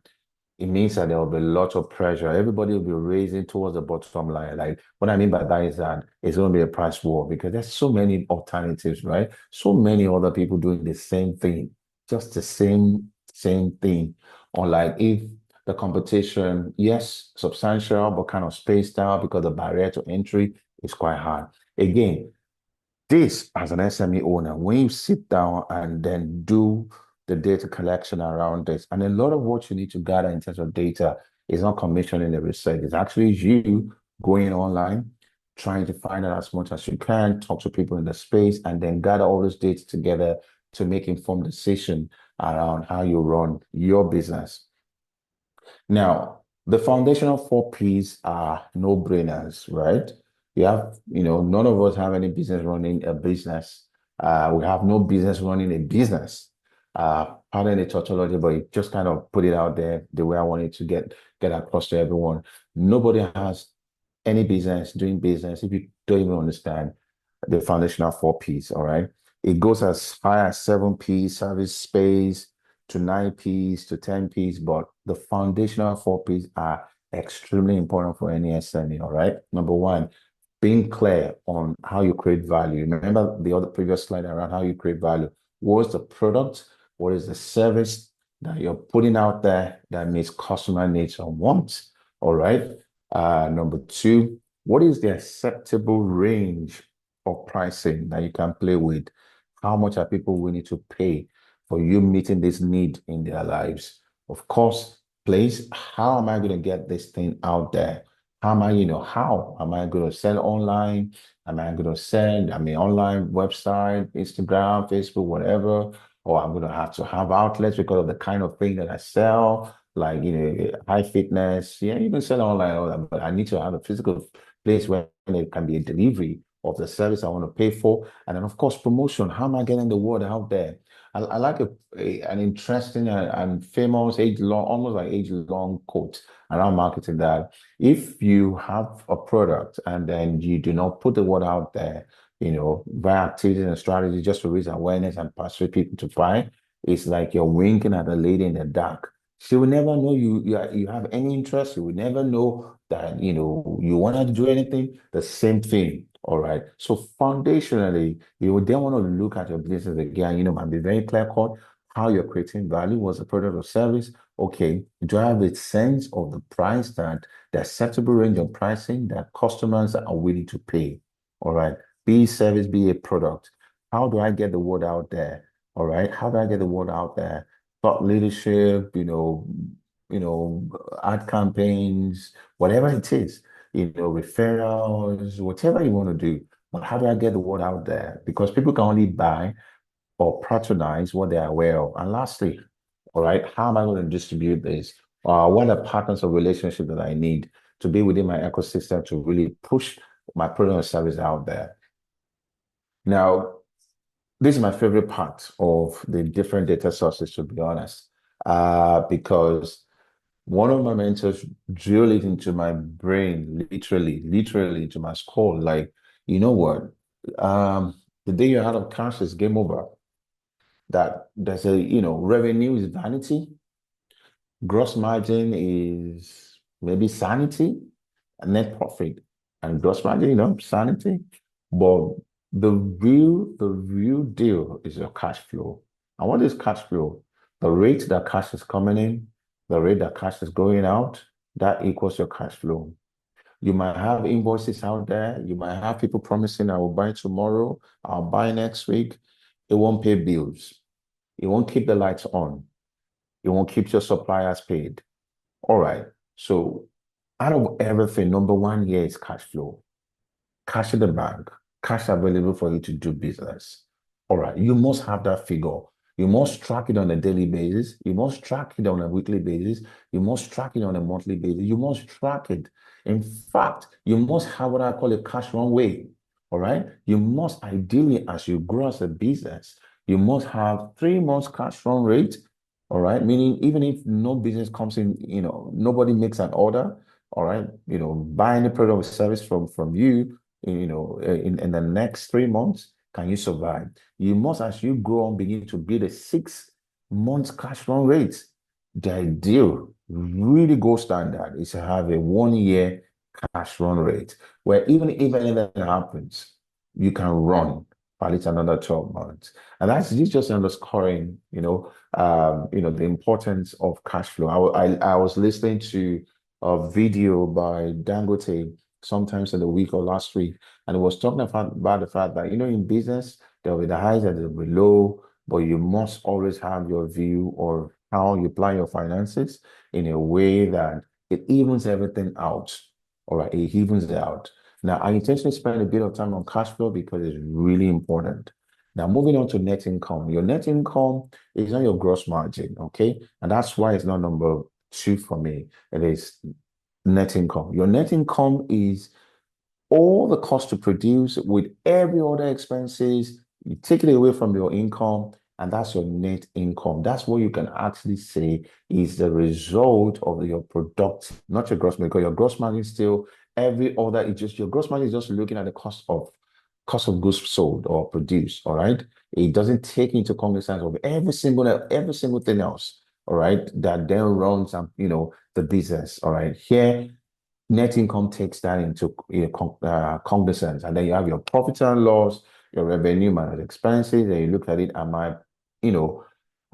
it means that there will be a lot of pressure. Everybody will be raising towards the bottom line. Like what I mean by that is that it's going to be a price war because there's so many alternatives, right? So many other people doing the same thing, just the same thing. Unlike if the competition, yes, substantial, but kind of spaced out because the barrier to entry is quite hard. Again, this as an SME owner, when you sit down and then do the data collection around this, and a lot of what you need to gather in terms of data is not commissioning the research. It's actually you going online, trying to find out as much as you can, talk to people in the space, and then gather all this data together to make informed decision around how you run your business. Now, the foundational 4 Ps are no-brainers, right? None of us have any business running a business. We have no business running a business. Pardon the tautology, but it just kind of put it out there the way I wanted to get across to everyone. Nobody has any business doing business if you don't even understand the foundational 4 Ps, all right? It goes as high as 7 Ps, service space, to 9 Ps, to 10 Ps, but the foundational 4 Ps are extremely important for any SME, all right? Number one, being clear on how you create value. Remember the other previous slide around how you create value. What is the product? What is the service that you're putting out there that meets customer needs and wants? All right. Number two, what is the acceptable range of pricing that you can play with? How much are people willing to pay for you meeting this need in their lives? Of course, place, how am I going to get this thing out there? How am I going to sell online? Am I going to send, online website, Instagram, Facebook, whatever? Or I'm going to have outlets because of the kind of thing that I sell, like, high fitness. Yeah, you can sell online, all that, but I need to have a physical place where there can be a delivery of the service I want to pay for. And then, of course, promotion. How am I getting the word out there? I like an interesting and famous age-long, almost like age-long quote around marketing that if you have a product and then you do not put the word out there, via activities and strategies just to raise awareness and persuade people to buy, it's like you're winking at a lady in the dark. She will never know you have any interest. You will never know that you want to do anything. The same thing. All right. So foundationally, you would then want to look at your business again, and be very clear cut how you're creating value. Was a product or service? Okay. Do I have a sense of the price, that the acceptable range of pricing that customers are willing to pay? All right. Be a service, be a product. How do I get the word out there? All right. How do I get the word out there? Thought leadership, ad campaigns, whatever it is, referrals, whatever you want to do. But how do I get the word out there? Because people can only buy or patronize what they're aware of. And lastly, all right, how am I going to distribute this? What are partners of relationship that I need to be within my ecosystem to really push my product or service out there? Now, this is my favorite part of the different data sources, to be honest. because one of my mentors drilled it into my brain, literally into my skull. Like, you know what? The day you're out of cash is game over. That there's a, revenue is vanity, gross margin is maybe sanity, and net profit and gross margin, sanity. But the real deal is your cash flow. And what is cash flow? The rate that cash is coming in, the rate that cash is going out, that equals your cash flow. You might have invoices out there. You might have people promising, I will buy tomorrow, I'll buy next week. It won't pay bills. It won't keep the lights on. It won't keep your suppliers paid. All right. So out of everything, number one here is cash flow. Cash in the bank, cash available for you to do business. All right. You must have that figure. You must track it on a daily basis. You must track it on a weekly basis. You must track it on a monthly basis. You must track it. In fact, you must have what I call a cash runway. All right. You must ideally, as you grow as a business, you must have 3 months cash run rate. All right. Meaning, even if no business comes in, nobody makes an order. All right. Buy any product or service from you, in the next 3 months, can you survive? You must, as you grow on, begin to build a 6 months cash run rate. The ideal, really gold standard, is to have a 1 year cash run rate, where even if anything happens, you can run for at least another 12 months. And that's this just underscoring, the importance of cash flow. I was listening to a video by Dangote sometimes in the week or last week, and it was talking about the fact that, in business, there'll be the highs and there'll be low, but you must always have your view of how you plan your finances in a way that it evens everything out. All right, it evens it out. Now, I intentionally spend a bit of time on cash flow because it's really important. Now, moving on to net income. Your net income is not your gross margin, okay? And that's why it's not number two for me. It is net income. Your net income is all the cost to produce with every other expenses. You take it away from your income, and that's your net income. That's what you can actually say is the result of your product, not your gross margin, because your gross margin is still every other, it's just your gross margin is just looking at the cost of goods sold or produced. All right. It doesn't take into cognizance of every single thing else. All right, that then runs the business. All right. Here, net income takes that into cognizance, and then you have your profit and loss, your revenue minus expenses, and you look at it. You know,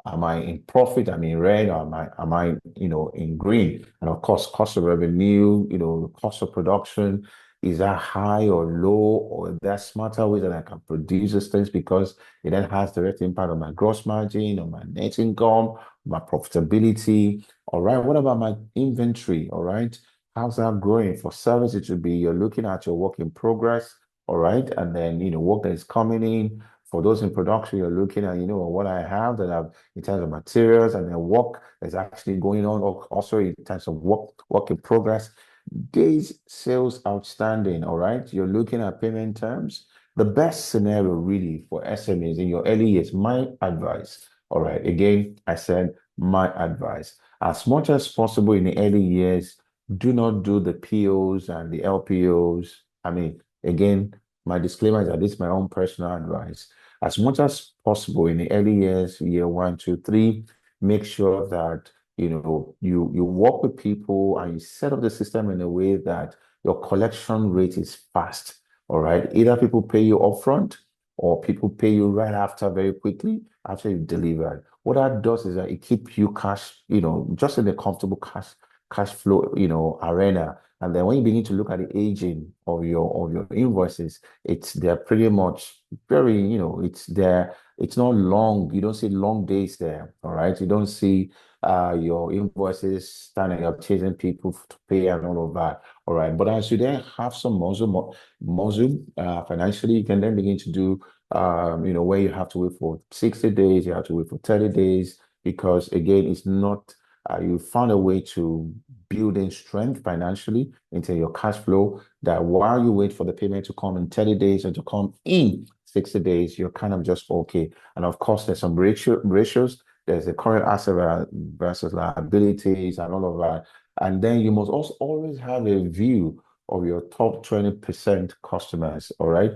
Am I in profit? Am I in red? Or am I in green? And of course, cost of revenue, cost of production, is that high or low, or is there smarter ways that I can produce these things, because it then has direct impact on my gross margin, on my net income, my profitability. All right. What about my inventory? All right. How's that growing? For service, it should be you're looking at your work in progress. All right. And then, work that is coming in. For those in production, you're looking at, what I have that I've in terms of materials, and then work that's actually going on, or also in terms of work in progress. Days sales outstanding, all right? You're looking at payment terms. The best scenario really for SMEs in your early years, my advice, all right? Again, I said my advice. As much as possible in the early years, do not do the POs and the LPOs. I mean, again, my disclaimer is that this is my own personal advice. As much as possible in the early years, year 1, 2, 3, make sure that you work with people and you set up the system in a way that your collection rate is fast. All right. Either people pay you upfront, or people pay you right after, very quickly after you've delivered. What that does is that it keeps you cash, just in a comfortable cash flow, arena. And then when you begin to look at the aging of your invoices, they're pretty much very, it's there. It's not long. You don't see long days there. All right. You don't see your invoices standing up, chasing people to pay and all of that. All right. But as you then have some muscle financially, you can then begin to do, where you have to wait for 60 days, you have to wait for 30 days, because again, it's not, you found a way to build in strength financially into your cash flow, that while you wait for the payment to come in 30 days and to come in 60 days, you're kind of just okay. And of course, there's some ratios There's a current asset versus liabilities and all of that. And then you must also always have a view of your top 20% customers. All right.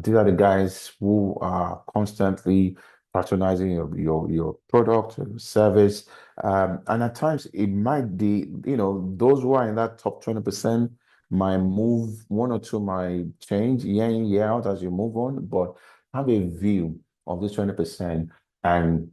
These are the guys who are constantly patronizing your product, your service. And at times it might be, those who are in that top 20% might move, one or two might change year in, year out as you move on, but have a view of this 20% and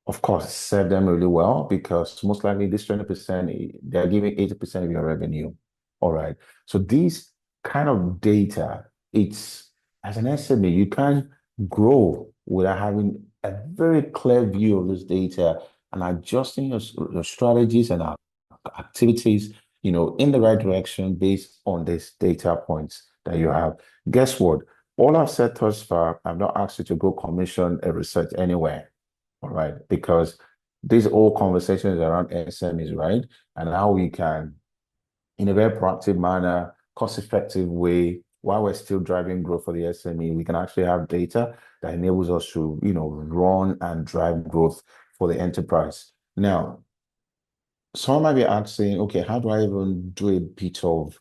of course serve them really well because most likely this 20%, they're giving 80% of your revenue. All right. So these kind of data, it's as an SME, you can't grow without having a very clear view of this data and adjusting your strategies and activities, in the right direction based on these data points that you have. Guess what? All I've said thus far, I've not asked you to go commission a research anywhere. All right. Because these all conversations around SMEs, right? And how we can, in a very proactive manner, cost-effective way, while we're still driving growth for the SME, we can actually have data that enables us to, run and drive growth for the enterprise. Now, some might be asking, okay, how do I even do a bit of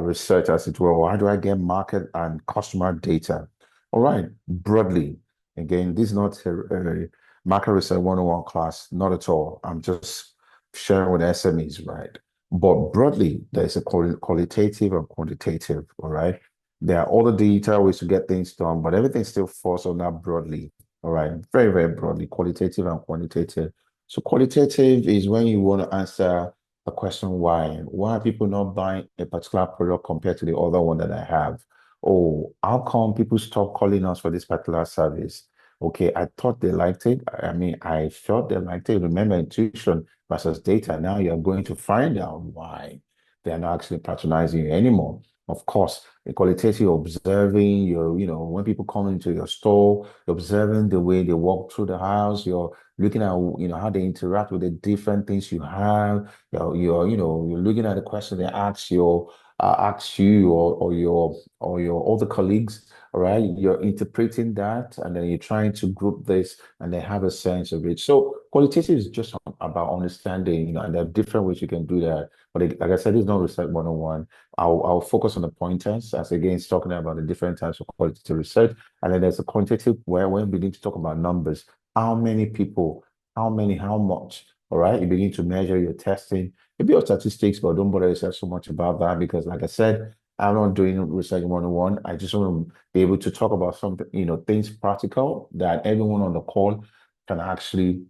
research, as it were, or how do I get market and customer data? All right, broadly, again, this is not a market research 101 class, not at all. I'm just sharing with SMEs, right? But broadly, there's a qualitative and quantitative, all right? There are other data ways to get things done, but everything still falls on that broadly, all right? Very, very broadly, qualitative and quantitative. So qualitative is when you want to answer a question why. Why are people not buying a particular product compared to the other one that I have? Oh, how come people stop calling us for this particular service? Okay, I thought they liked it. I mean, I felt they liked it. Remember, intuition versus data. Now you're going to find out why they're not actually patronizing you anymore. Of course, the qualitative observing your, when people come into your store, observing the way they walk through the house, you're looking at, how they interact with the different things you have. You're looking at the question they ask you or your other colleagues. All right, you're interpreting that, and then you're trying to group this, and then have a sense of it. So qualitative is just about understanding, and there are different ways you can do that. But like I said, it's not research 101. I'll focus on the pointers as against talking about the different types of qualitative research. And then there's a quantitative where when we begin to talk about numbers, how many people, how many, how much. All right. You begin to measure your testing, maybe your statistics, but don't bother yourself so much about that because, like I said, I'm not doing research 101. I just want to be able to talk about something, things practical that everyone on the call can actually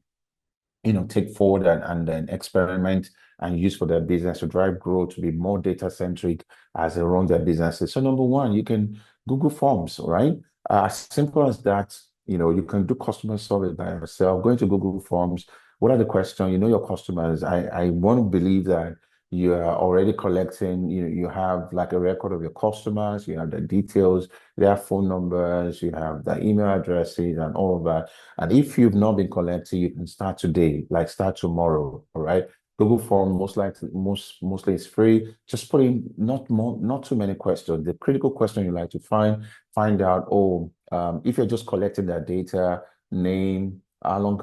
take forward and then experiment and use for their business to drive growth, to be more data centric as they run their businesses. So number one, you can Google Forms, right? As simple as that, you can do customer survey by yourself, going to Google Forms. What are the questions? You know your customers. I want to believe that you are already collecting, you have like a record of your customers, you have the details, their phone numbers, you have the email addresses and all of that. And if you've not been collecting, you can start today, like start tomorrow. All right. Google Form mostly is free. Just put in not too many questions. The critical question you like to find out, if you're just collecting that data, name, how long,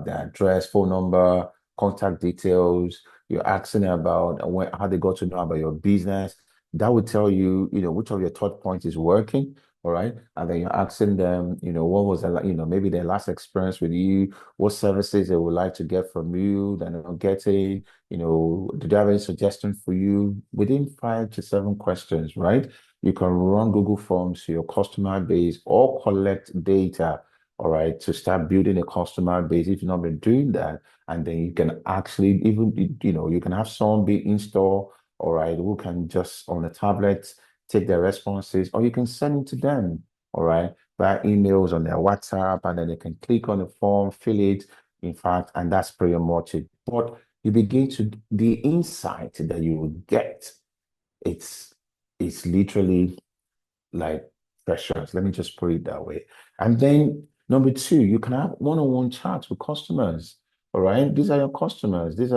the address, phone number, contact details, you're asking about how they got to know about your business. That would tell you, which of your thought points is working. All right. And then you're asking them, what was maybe their last experience with you, what services they would like to get from you that they're not getting, do they have any suggestion for you? Within 5 to 7 questions, right? You can run Google Forms to your customer base or collect data, all right, to start building a customer base if you've not been doing that. And then you can actually even, you can have someone be installed, all right, who can just on a tablet take their responses, or you can send it to them, all right, via emails on their WhatsApp, and then they can click on the form, fill it, in fact, and that's pretty much it. But you begin to, the insight that you will get, it's literally like precious. Let me just put it that way. And then number two, you can have one-on-one chats with customers. All right. These are your customers. They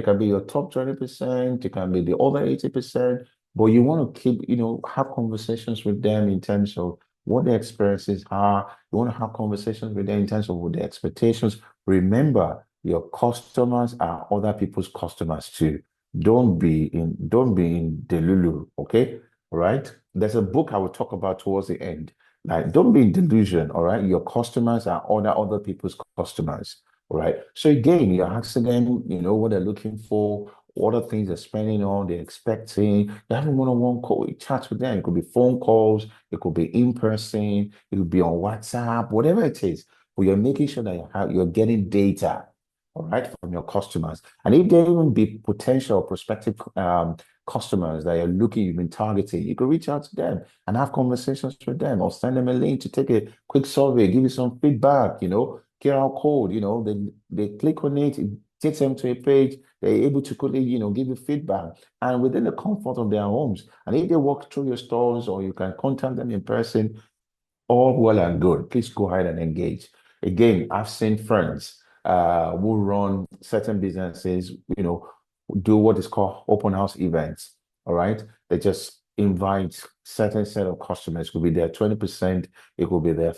can be your top 20%, they can be the other 80%, but you want to keep, have conversations with them in terms of what their experiences are. You want to have conversations with them in terms of what their expectations. Remember, your customers are other people's customers too. Don't be in delulu, okay? All right. There's a book I will talk about towards the end. Like, don't be in delusion, all right? Your customers are other people's customers, all right? So again, you're asking them, what they're looking for, what are things they're spending on, they're expecting. You're having one-on-one call, chats with them. It could be phone calls, it could be in person, it could be on WhatsApp, whatever it is. But you're making sure that you're getting data, all right, from your customers. And if there even be potential prospective customers that you've been targeting, you could reach out to them and have conversations with them, or send them a link to take a quick survey, give you some feedback, QR code, they click on it, it takes them to a page, they're able to quickly, give you feedback, and within the comfort of their homes. And if they walk through your stores, or you can contact them in person, all well and good. Please go ahead and engage. Again, I've seen friends who run certain businesses, do what is called open house events. All right. They just invite certain set of customers. It could be their 20%, it could be their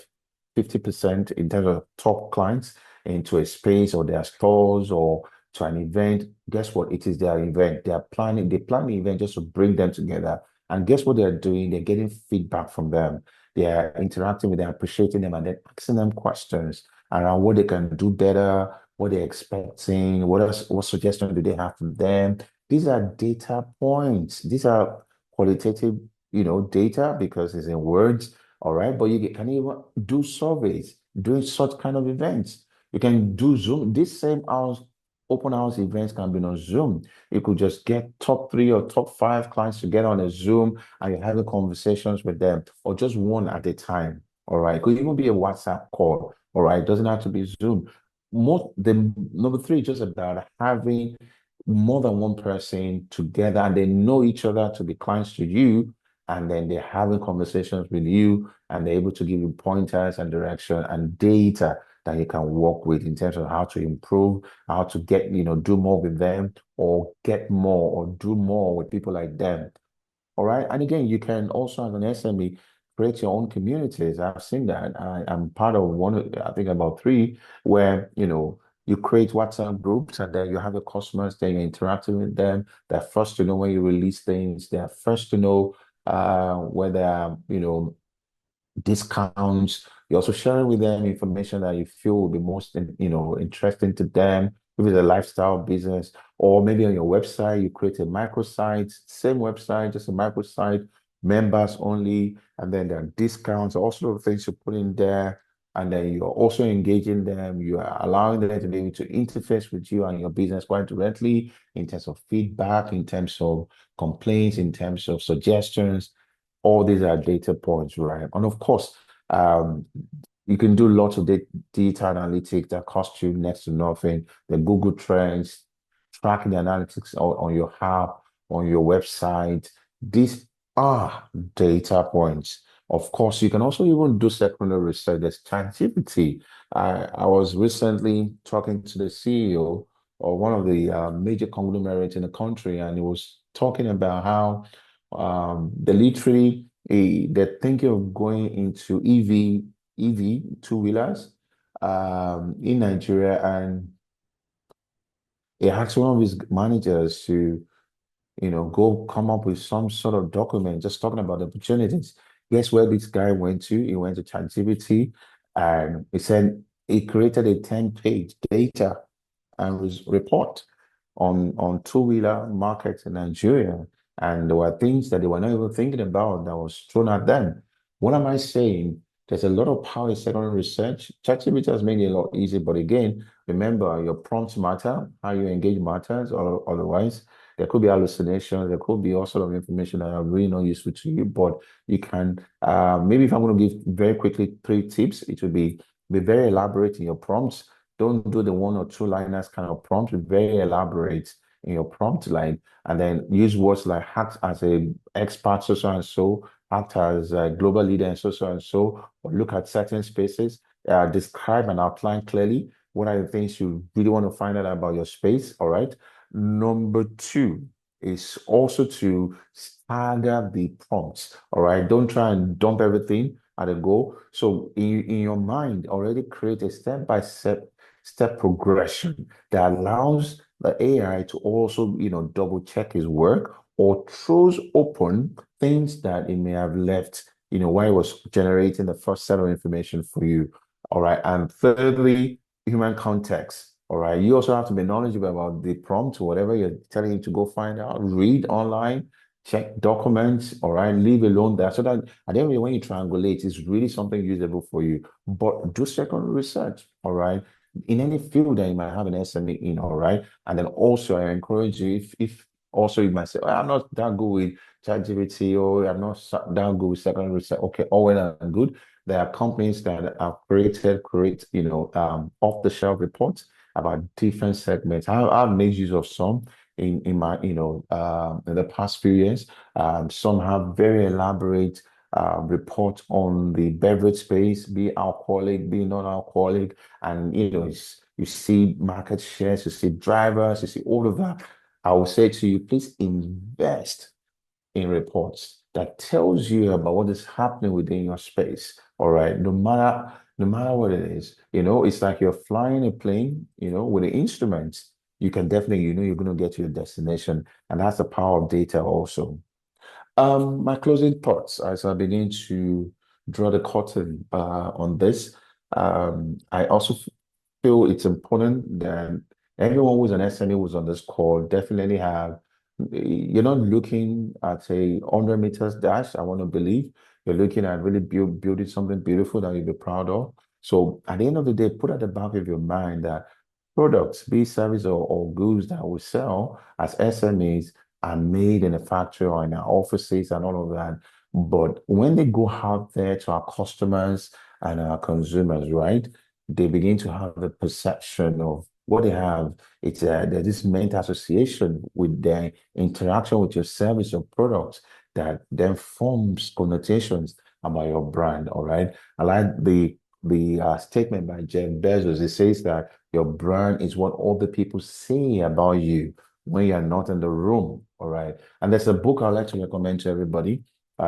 50% in terms of top clients into a space or their stores or to an event. Guess what? It is their event. They plan the event just to bring them together. And guess what they're doing? They're getting feedback from them. They are interacting with them, appreciating them, and then asking them questions around what they can do better, what they're expecting, what suggestions do they have from them. These are data points. These are qualitative, data, because it's in words, all right? But you can even do surveys, doing such kind of events. You can do Zoom. This same open house events can be on Zoom. You could just get top 3 or top 5 clients together on a Zoom, and you're having conversations with them, or just one at a time. All right. It could even be a WhatsApp call. All right. It doesn't have to be Zoom. The number 3 is just about having more than one person together, and they know each other to be clients to you, and then they're having conversations with you, and they're able to give you pointers and direction and data that you can work with in terms of how to improve, how to get, do more with them, or get more or do more with people like them. All right. And again, you can also, as an SME, create your own communities. I've seen that. I'm part of one, I think about 3, where, you create WhatsApp groups, and then you have your customers, then you're interacting with them. They're first to know when you release things. They're first to know whether, discounts. You're also sharing with them information that you feel will be most, interesting to them. Maybe it's a lifestyle business, or maybe on your website, you create a microsite, same website, just a microsite, members only, and then there are discounts, all sort of things you put in there. And then you're also engaging them. You are allowing them to be able to interface with you and your business quite directly in terms of feedback, in terms of complaints, in terms of suggestions. All these are data points, right? And of course, um, you can do lots of data analytics that cost you next to nothing. The Google Trends, tracking the analytics on your app, on your website. These are data points. Of course, you can also even do secondary research. There's ChatGPT. I was recently talking to the CEO of one of the major conglomerates in the country, and he was talking about how they're thinking of going into EV two-wheelers in Nigeria, and he asked one of his managers to, go come up with some sort of document just talking about the opportunities. Guess where this guy went to? He went to ChatGPT, and he said he created a 10-page data and report on two-wheeler markets in Nigeria. And there were things that they were not even thinking about that was thrown at them. What am I saying? There's a lot of power in secondary research. ChatGPT has made it a lot easier, but again, remember your prompts matter, how you engage matters, or otherwise. There could be hallucinations, there could be all sort of information that are really not useful to you, but you can maybe, if I'm going to give very quickly 3 tips, it would be very elaborate in your prompts. Don't do the 1 or 2-liners kind of prompt. Be very elaborate in your prompt line, and then use words like act as a expert, so and so, act as a global leader, and and so, or look at certain spaces, describe and outline clearly what are the things you really want to find out about your space. All right. Number 2 is also to stagger the prompts. All right. Don't try and dump everything. at a goal. So in your mind, already create a step progression that allows the AI to also, double check his work or throws open things that it may have left, while it was generating the first set of information for you. All right. And thirdly, human context. All right. You also have to be knowledgeable about the prompt, whatever you're telling him to go find out, read online, check documents. All right. Leave alone that so that at the end of the day, when you triangulate, it's really something usable for you. But do secondary research. All right. In any field that you might have an SME in, all right. And then also I encourage you if also you might say, "Oh, I'm not that good with ChatGPT or I'm not that good with secondary research." Okay, all well and good. There are companies that have create, off-the-shelf reports about different segments. I've made use of some in my, in the past few years. Some have very elaborate reports on the beverage space, be alcoholic, be non-alcoholic, and you see market shares, you see drivers, you see all of that. I will say to you, please invest in reports that tells you about what is happening within your space. All right. No matter what it is, it's like you're flying a plane, with the instruments, you can definitely, you're going to get to your destination. And that's the power of data also. My closing thoughts as I begin to draw the curtain on this. I also feel it's important that everyone who's an SME who's on this call definitely have, you're not looking at a 100 meters dash, I want to believe. You're looking at really building something beautiful that you'll be proud of. So at the end of the day, put at the back of your mind that products, be it service or goods that we sell as SMEs are made in a factory or in our offices and all of that. But when they go out there to our customers and our consumers, right, they begin to have the perception of what they have. There's this mental association with their interaction with your service or product that then forms connotations about your brand. All right. I like the statement by Jeff Bezos. It says that your brand is what other people say about you when you're not in the room. All right. And there's a book I'd like to recommend to everybody.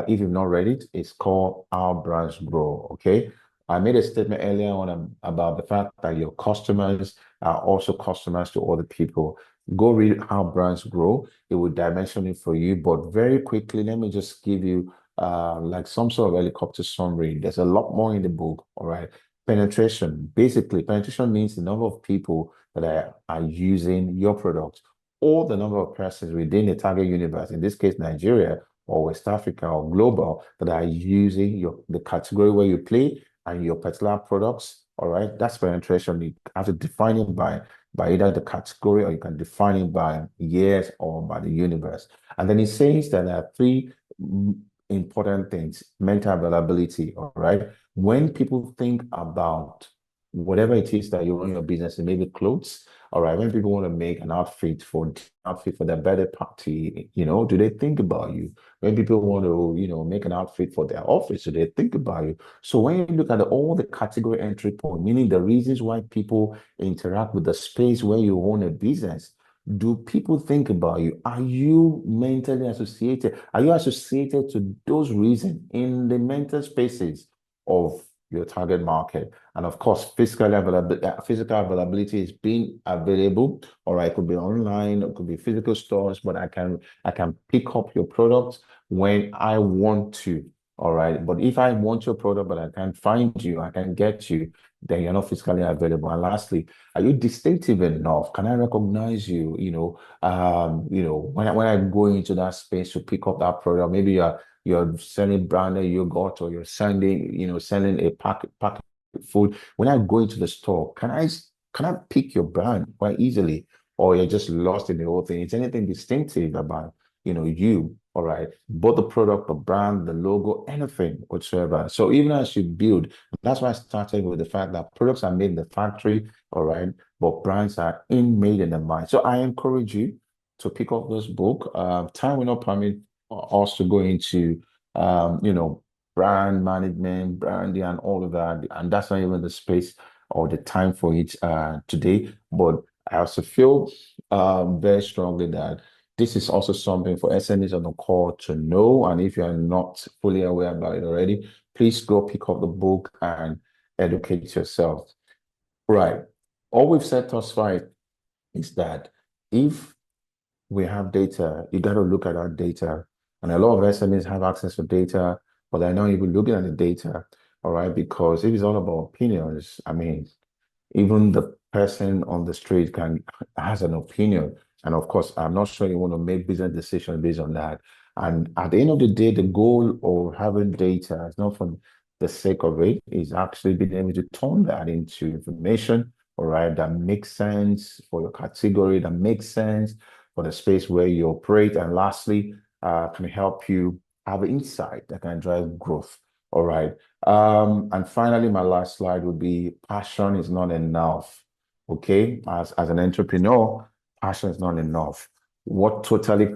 If you've not read it, it's called Our Brands Grow. Okay. I made a statement earlier on about the fact that your customers are also customers to other people. Go read How Brands Grow. It will dimension it for you. But very quickly, let me just give you like some sort of helicopter summary. There's a lot more in the book. All right. Penetration. Basically, penetration means the number of people that are using your product or the number of persons within the target universe, in this case, Nigeria or West Africa or global, that are using the category where you play and your particular products. All right, that's penetration. You have to define it by either the category or you can define it by years or by the universe. And then it says that there are three important things: mental availability. All right, when people think about whatever it is that you run your business, and maybe clothes. All right, when people want to make an outfit for their birthday party, do they think about you? When people want to, make an outfit for their office, do they think about you? So when you look at all the category entry point, meaning the reasons why people interact with the space where you own a business, do people think about you? Are you mentally associated? Are you associated to those reasons in the mental spaces of your target market? And of course, physical availability is being available. All right, it could be online, it could be physical stores, but I can pick up your products when I want to. All right. But if I want your product, but I can't find you, I can't get you, then you're not physically available. And lastly, are you distinctive enough? Can I recognize you? When I go into that space to pick up that product, maybe you're selling branded yogurt or you're selling a pack food. When I go into the store, can I pick your brand quite easily? Or you're just lost in the whole thing? Is anything distinctive about you? All right, both the product, the brand, the logo, anything whatsoever. So even as you build, that's why I started with the fact that products are made in the factory, all right, but brands are made in the mind. So I encourage you to pick up this book. Time will not permit us to go into, brand management, branding, and all of that, and that's not even the space or the time for it today. But I also feel very strongly that this is also something for SMEs on the call to know. And if you're not fully aware about it already, please go pick up the book and educate yourself. Right. All we've said thus far is that if we have data, you got to look at our data. And a lot of SMEs have access to data, but they're not even looking at the data. All right. Because if it's all about opinions, I mean, even the person on the street has an opinion. And of course, I'm not sure you want to make business decisions based on that. And at the end of the day, the goal of having data is not for the sake of it, is actually being able to turn that into information, all right, that makes sense for your category, that makes sense for the space where you operate. And lastly, can help you have insight that can drive growth. All right. And finally, my last slide would be passion is not enough. Okay. As an entrepreneur, passion is not enough. What totally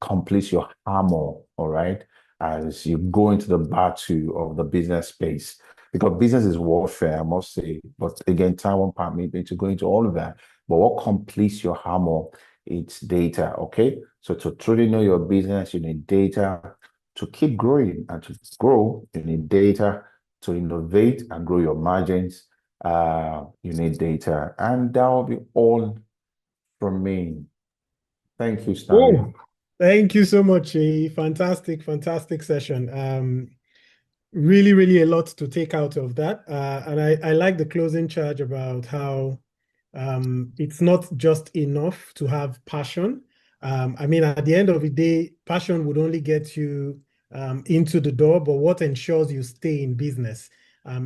completes your armor, all right, as you go into the battle of the business space. Because business is warfare, I must say. But again, time won't permit me to go into all of that. But what completes your armor? It's data. Okay. So to truly know your business, you need data. To keep growing and to grow, you need data. To innovate and grow your margins, you need data. And that will be all from me. Thank you, Stanley. Oh, thank you so much. A fantastic, fantastic session. Really, really a lot to take out of that. And I like the closing charge about how it's not just enough to have passion. I mean, at the end of the day, passion would only get you into the door, but what ensures you stay in business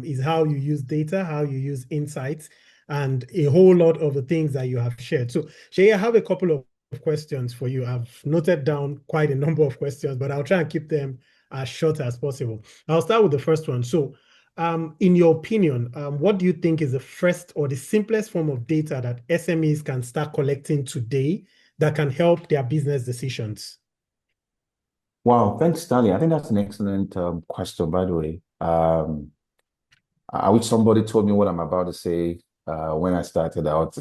is how you use data, how you use insights, and a whole lot of the things that you have shared. So, Shay, I have a couple of questions for you. I've noted down quite a number of questions, but I'll try and keep them as short as possible. I'll start with the first one. So, in your opinion, what do you think is the first or the simplest form of data that SMEs can start collecting today that can help their business decisions? Wow, thanks, Stanley. I think that's an excellent question, by the way. I wish somebody told me what I'm about to say when I started out.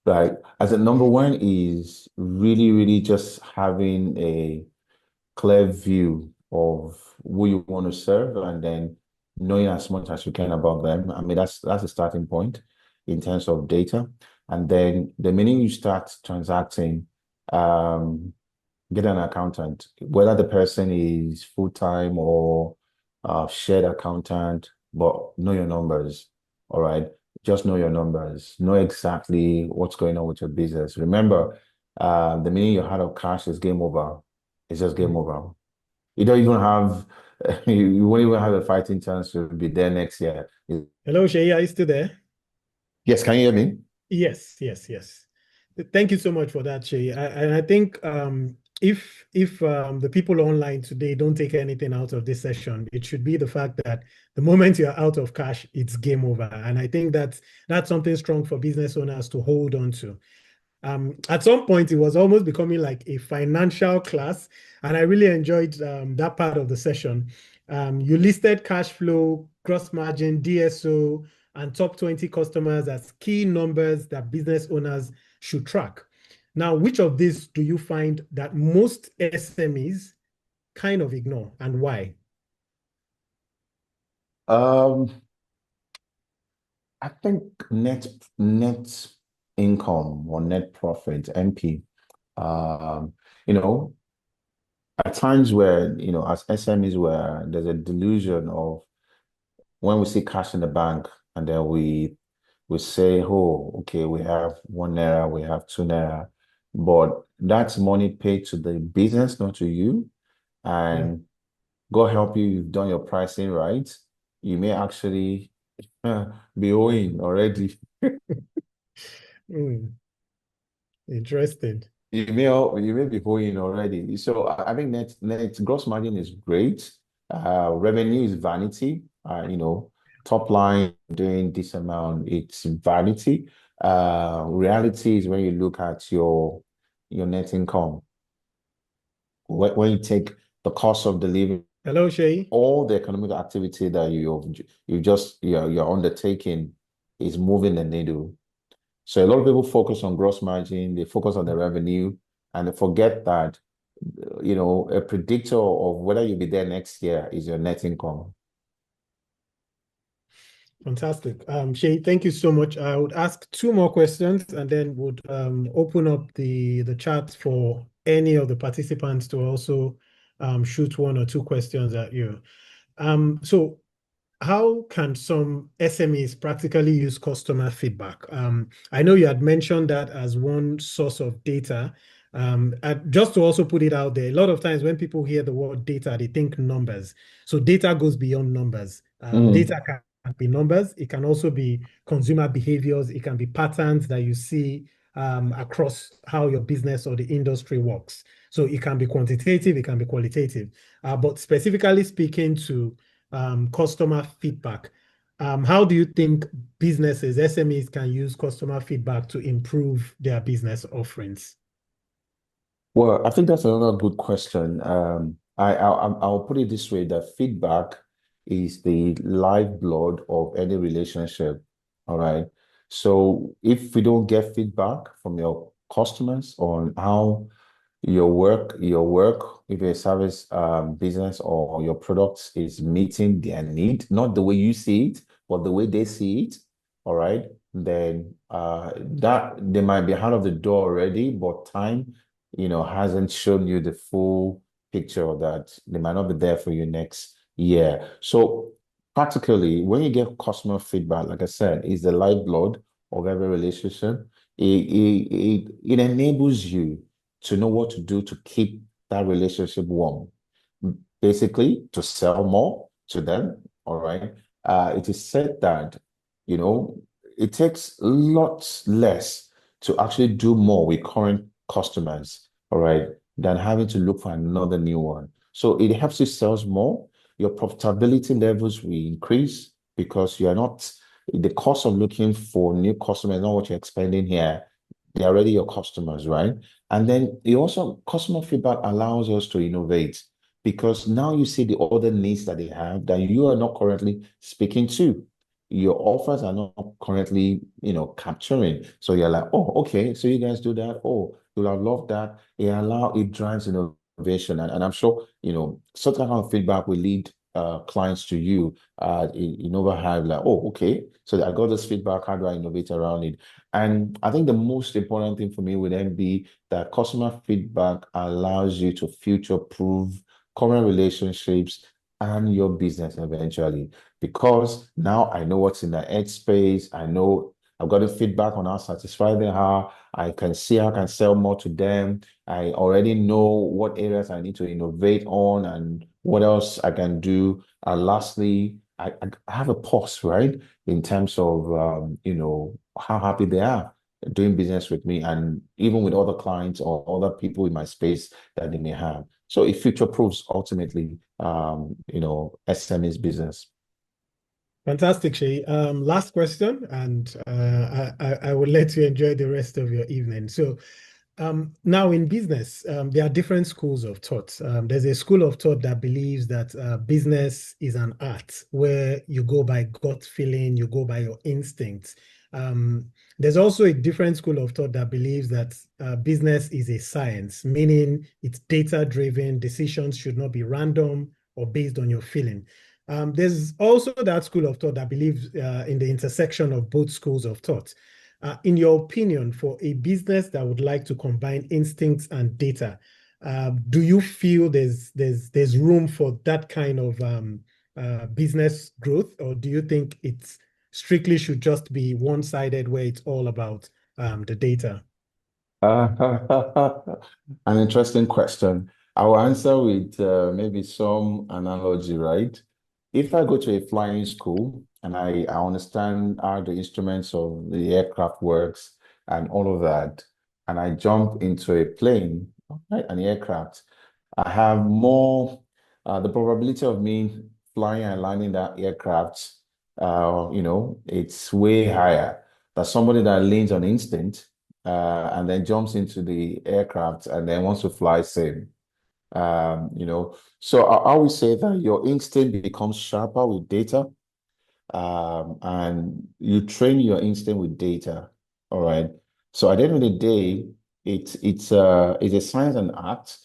Like, as a number one is really, really just having a clear view of who you want to serve and then knowing as much as you can about them. I mean, that's a starting point in terms of data. And then the minute you start transacting, get an accountant, whether the person is full-time or shared accountant, but know your numbers. All right. Just know your numbers. Know exactly what's going on with your business. Remember, the minute you're out of cash is game over. It's just game over. You don't even have, you won't even have a fighting chance to be there next year. Hello, Shay, are you still there? Yes, can you hear me? Yes, yes, yes. Thank you so much for that, Shay. And I think if the people online today don't take anything out of this session, it should be the fact that the moment you're out of cash, it's game over. And I think that's something strong for business owners to hold on to. At some point, it was almost becoming like a financial class, and I really enjoyed that part of the session. You listed cash flow, gross margin, DSO, and top 20 customers as key numbers that business owners should track. Now, which of these do you find that most SMEs kind of ignore, and why? Um, I think net income or net profit, NP. Um, you know, at times where, as SMEs where there's a delusion of when we see cash in the bank and then we say, oh, okay, we have 1 naira, we have 2 naira, but that's money paid to the business, not to you. Mm. And God help you, you've done your pricing right. You may actually be owing already. Mm, interesting. You may be owing already. So I think net gross margin is great. Revenue is vanity. Top line doing this amount, it's vanity. Reality is when you look at your net income. When you take the cost of delivery, Hello, Shay. all the economic activity that you're undertaking is moving the needle. So a lot of people focus on gross margin, they focus on the revenue, and they forget that, a predictor of whether you'll be there next year is your net income. Fantastic. Shay, thank you so much. I would ask two more questions and then would open up the chat for any of the participants to also shoot one or two questions at you. So how can some SMEs practically use customer feedback? I know you had mentioned that as one source of data. Just to also put it out there, a lot of times when people hear the word data, they think numbers. So data goes beyond numbers. Data can be numbers. It can also be consumer behaviors. It can be patterns that you see across how your business or the industry works. So it can be quantitative, it can be qualitative. But specifically speaking to customer feedback. How do you think businesses, SMEs, can use customer feedback to improve their business offerings? Well, I think that's another good question. I'll put it this way, that feedback is the lifeblood of any relationship. All right. So if we don't get feedback from your customers on how your work, if you're a service business or your products is meeting their need, not the way you see it, but the way they see it, all right, then that they might be out of the door already, but time, hasn't shown you the full picture of that. They might not be there for you next year. So practically, when you get customer feedback, like I said, is the lifeblood of every relationship. It enables you to know what to do to keep that relationship warm. Basically, to sell more to them. All right. It is said that, you know, it takes lots less to actually do more with current customers, all right, than having to look for another new one. So it helps you sell more. Your profitability levels will increase because you are not, the cost of looking for new customers, not what you're expending here. They're already your customers, right? And then you also, customer feedback allows us to innovate because now you see the other needs that they have that you are not currently speaking to. Your offers are not currently, capturing. So you're like, oh, okay, so you guys do that. Oh, you'll have loved that. It drives innovation. And I'm sure, such kind of feedback will lead clients to you Innova Hive, like, oh, okay, so I got this feedback. How do I innovate around it? And I think the most important thing for me would then be that customer feedback allows you to future-proof current relationships and your business eventually. Because now I know what's in the headspace. I know I've got the feedback on how satisfied they are. I can see how I can sell more to them. I already know what areas I need to innovate on and what else I can do. And lastly, I have a pulse, right? In terms of how happy they are doing business with me and even with other clients or other people in my space that they may have. So it future proofs ultimately SME's business. Fantastic, Shay. Last question, and I will let you enjoy the rest of your evening. So, now in business, there are different schools of thought. There's a school of thought that believes that business is an art where you go by gut feeling, you go by your instincts. There's also a different school of thought that believes that business is a science, meaning it's data-driven, decisions should not be random or based on your feeling. There's also that school of thought that believes in the intersection of both schools of thought. In your opinion, for a business that would like to combine instincts and data, do you feel there's room for that kind of business growth, or do you think it's strictly should just be one-sided where it's all about the data? An interesting question. I will answer with maybe some analogy, right? If I go to a flying school and I understand how the instruments of the aircraft works and all of that, and I jump into a plane, right, an aircraft, I have more, the probability of me flying and landing that aircraft, it's way higher than somebody that leans on instinct and then jumps into the aircraft and then wants to fly same. So I always say that your instinct becomes sharper with data, and you train your instinct with data. All right. So at the end of the day, it's a science and art,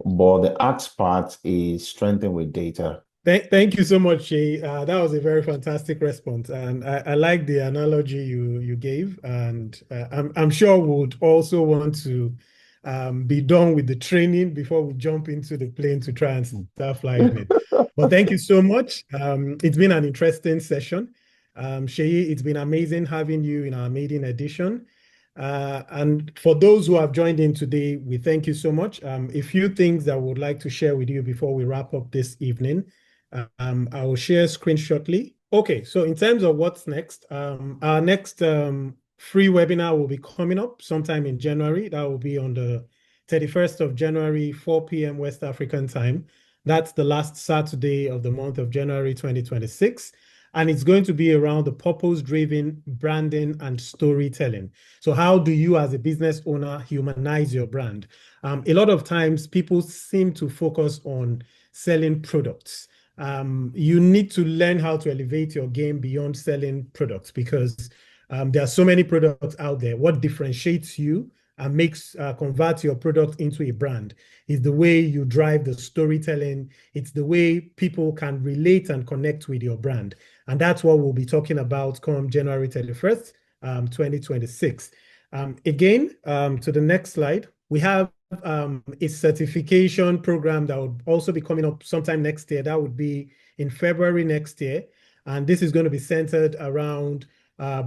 but the art part is strengthened with data. Thank you so much, Shay. That was a very fantastic response, and I like the analogy you gave. And I'm sure would also want to be done with the training before we jump into the plane to try and start flying it. But thank you so much. It's been an interesting session. Shay, it's been amazing having you in our maiden edition. And for those who have joined in today, we thank you so much. A few things that I would like to share with you before we wrap up this evening. I will share screen shortly. Okay, so in terms of what's next, our next free webinar will be coming up sometime in January. That will be on the 31st of January, 4 p.m. West African time. That's the last Saturday of the month of January 2026. And it's going to be around the purpose-driven branding and storytelling. So how do you as a business owner humanize your brand? A lot of times people seem to focus on selling products. You need to learn how to elevate your game beyond selling products because there are so many products out there. What differentiates you and makes convert your product into a brand is the way you drive the storytelling. It's the way people can relate and connect with your brand. And that's what we'll be talking about come January 31st, 2026. Again, to the next slide, we have a certification program that would also be coming up sometime next year. That would be in February next year. And this is going to be centered around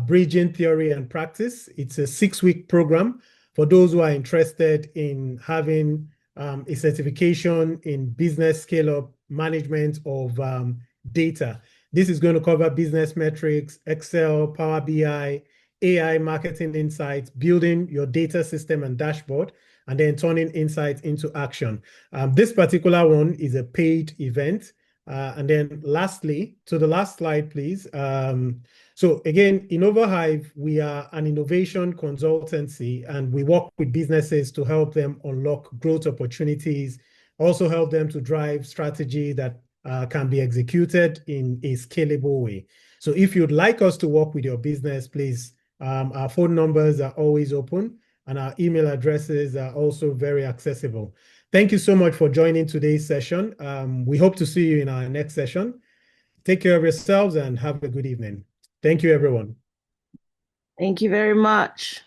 bridging theory and practice. It's a 6-week program for those who are interested in having a certification in business scale-up management of data. This is going to cover business metrics, Excel, Power BI, AI marketing insights, building your data system and dashboard, and then turning insights into action. This particular one is a paid event. And then lastly, to the last slide, please. So again, Innova Hive, we are an innovation consultancy, and we work with businesses to help them unlock growth opportunities, also help them to drive strategy that can be executed in a scalable way. So if you'd like us to work with your business, please, our phone numbers are always open and our email addresses are also very accessible. Thank you so much for joining today's session. We hope to see you in our next session. Take care of yourselves and have a good evening. Thank you, everyone. Thank you very much.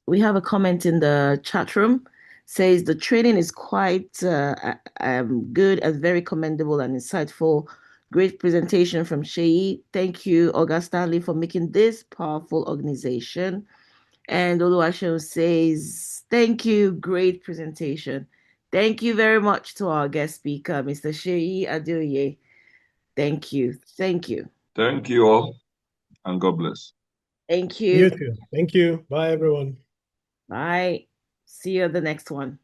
We have a comment in the chat room. Says the training is quite good and very commendable and insightful. Great presentation from Sheyi. Thank you, August Stanley, for making this powerful organization. And Oluwaseun says, thank you, great presentation. Thank you very much to our guest speaker, Mr. Sheyi Adeoye. Thank you. Thank you. Thank you all, and God bless. Thank you. You too. Thank you. Bye, everyone. Bye. See you at the next one.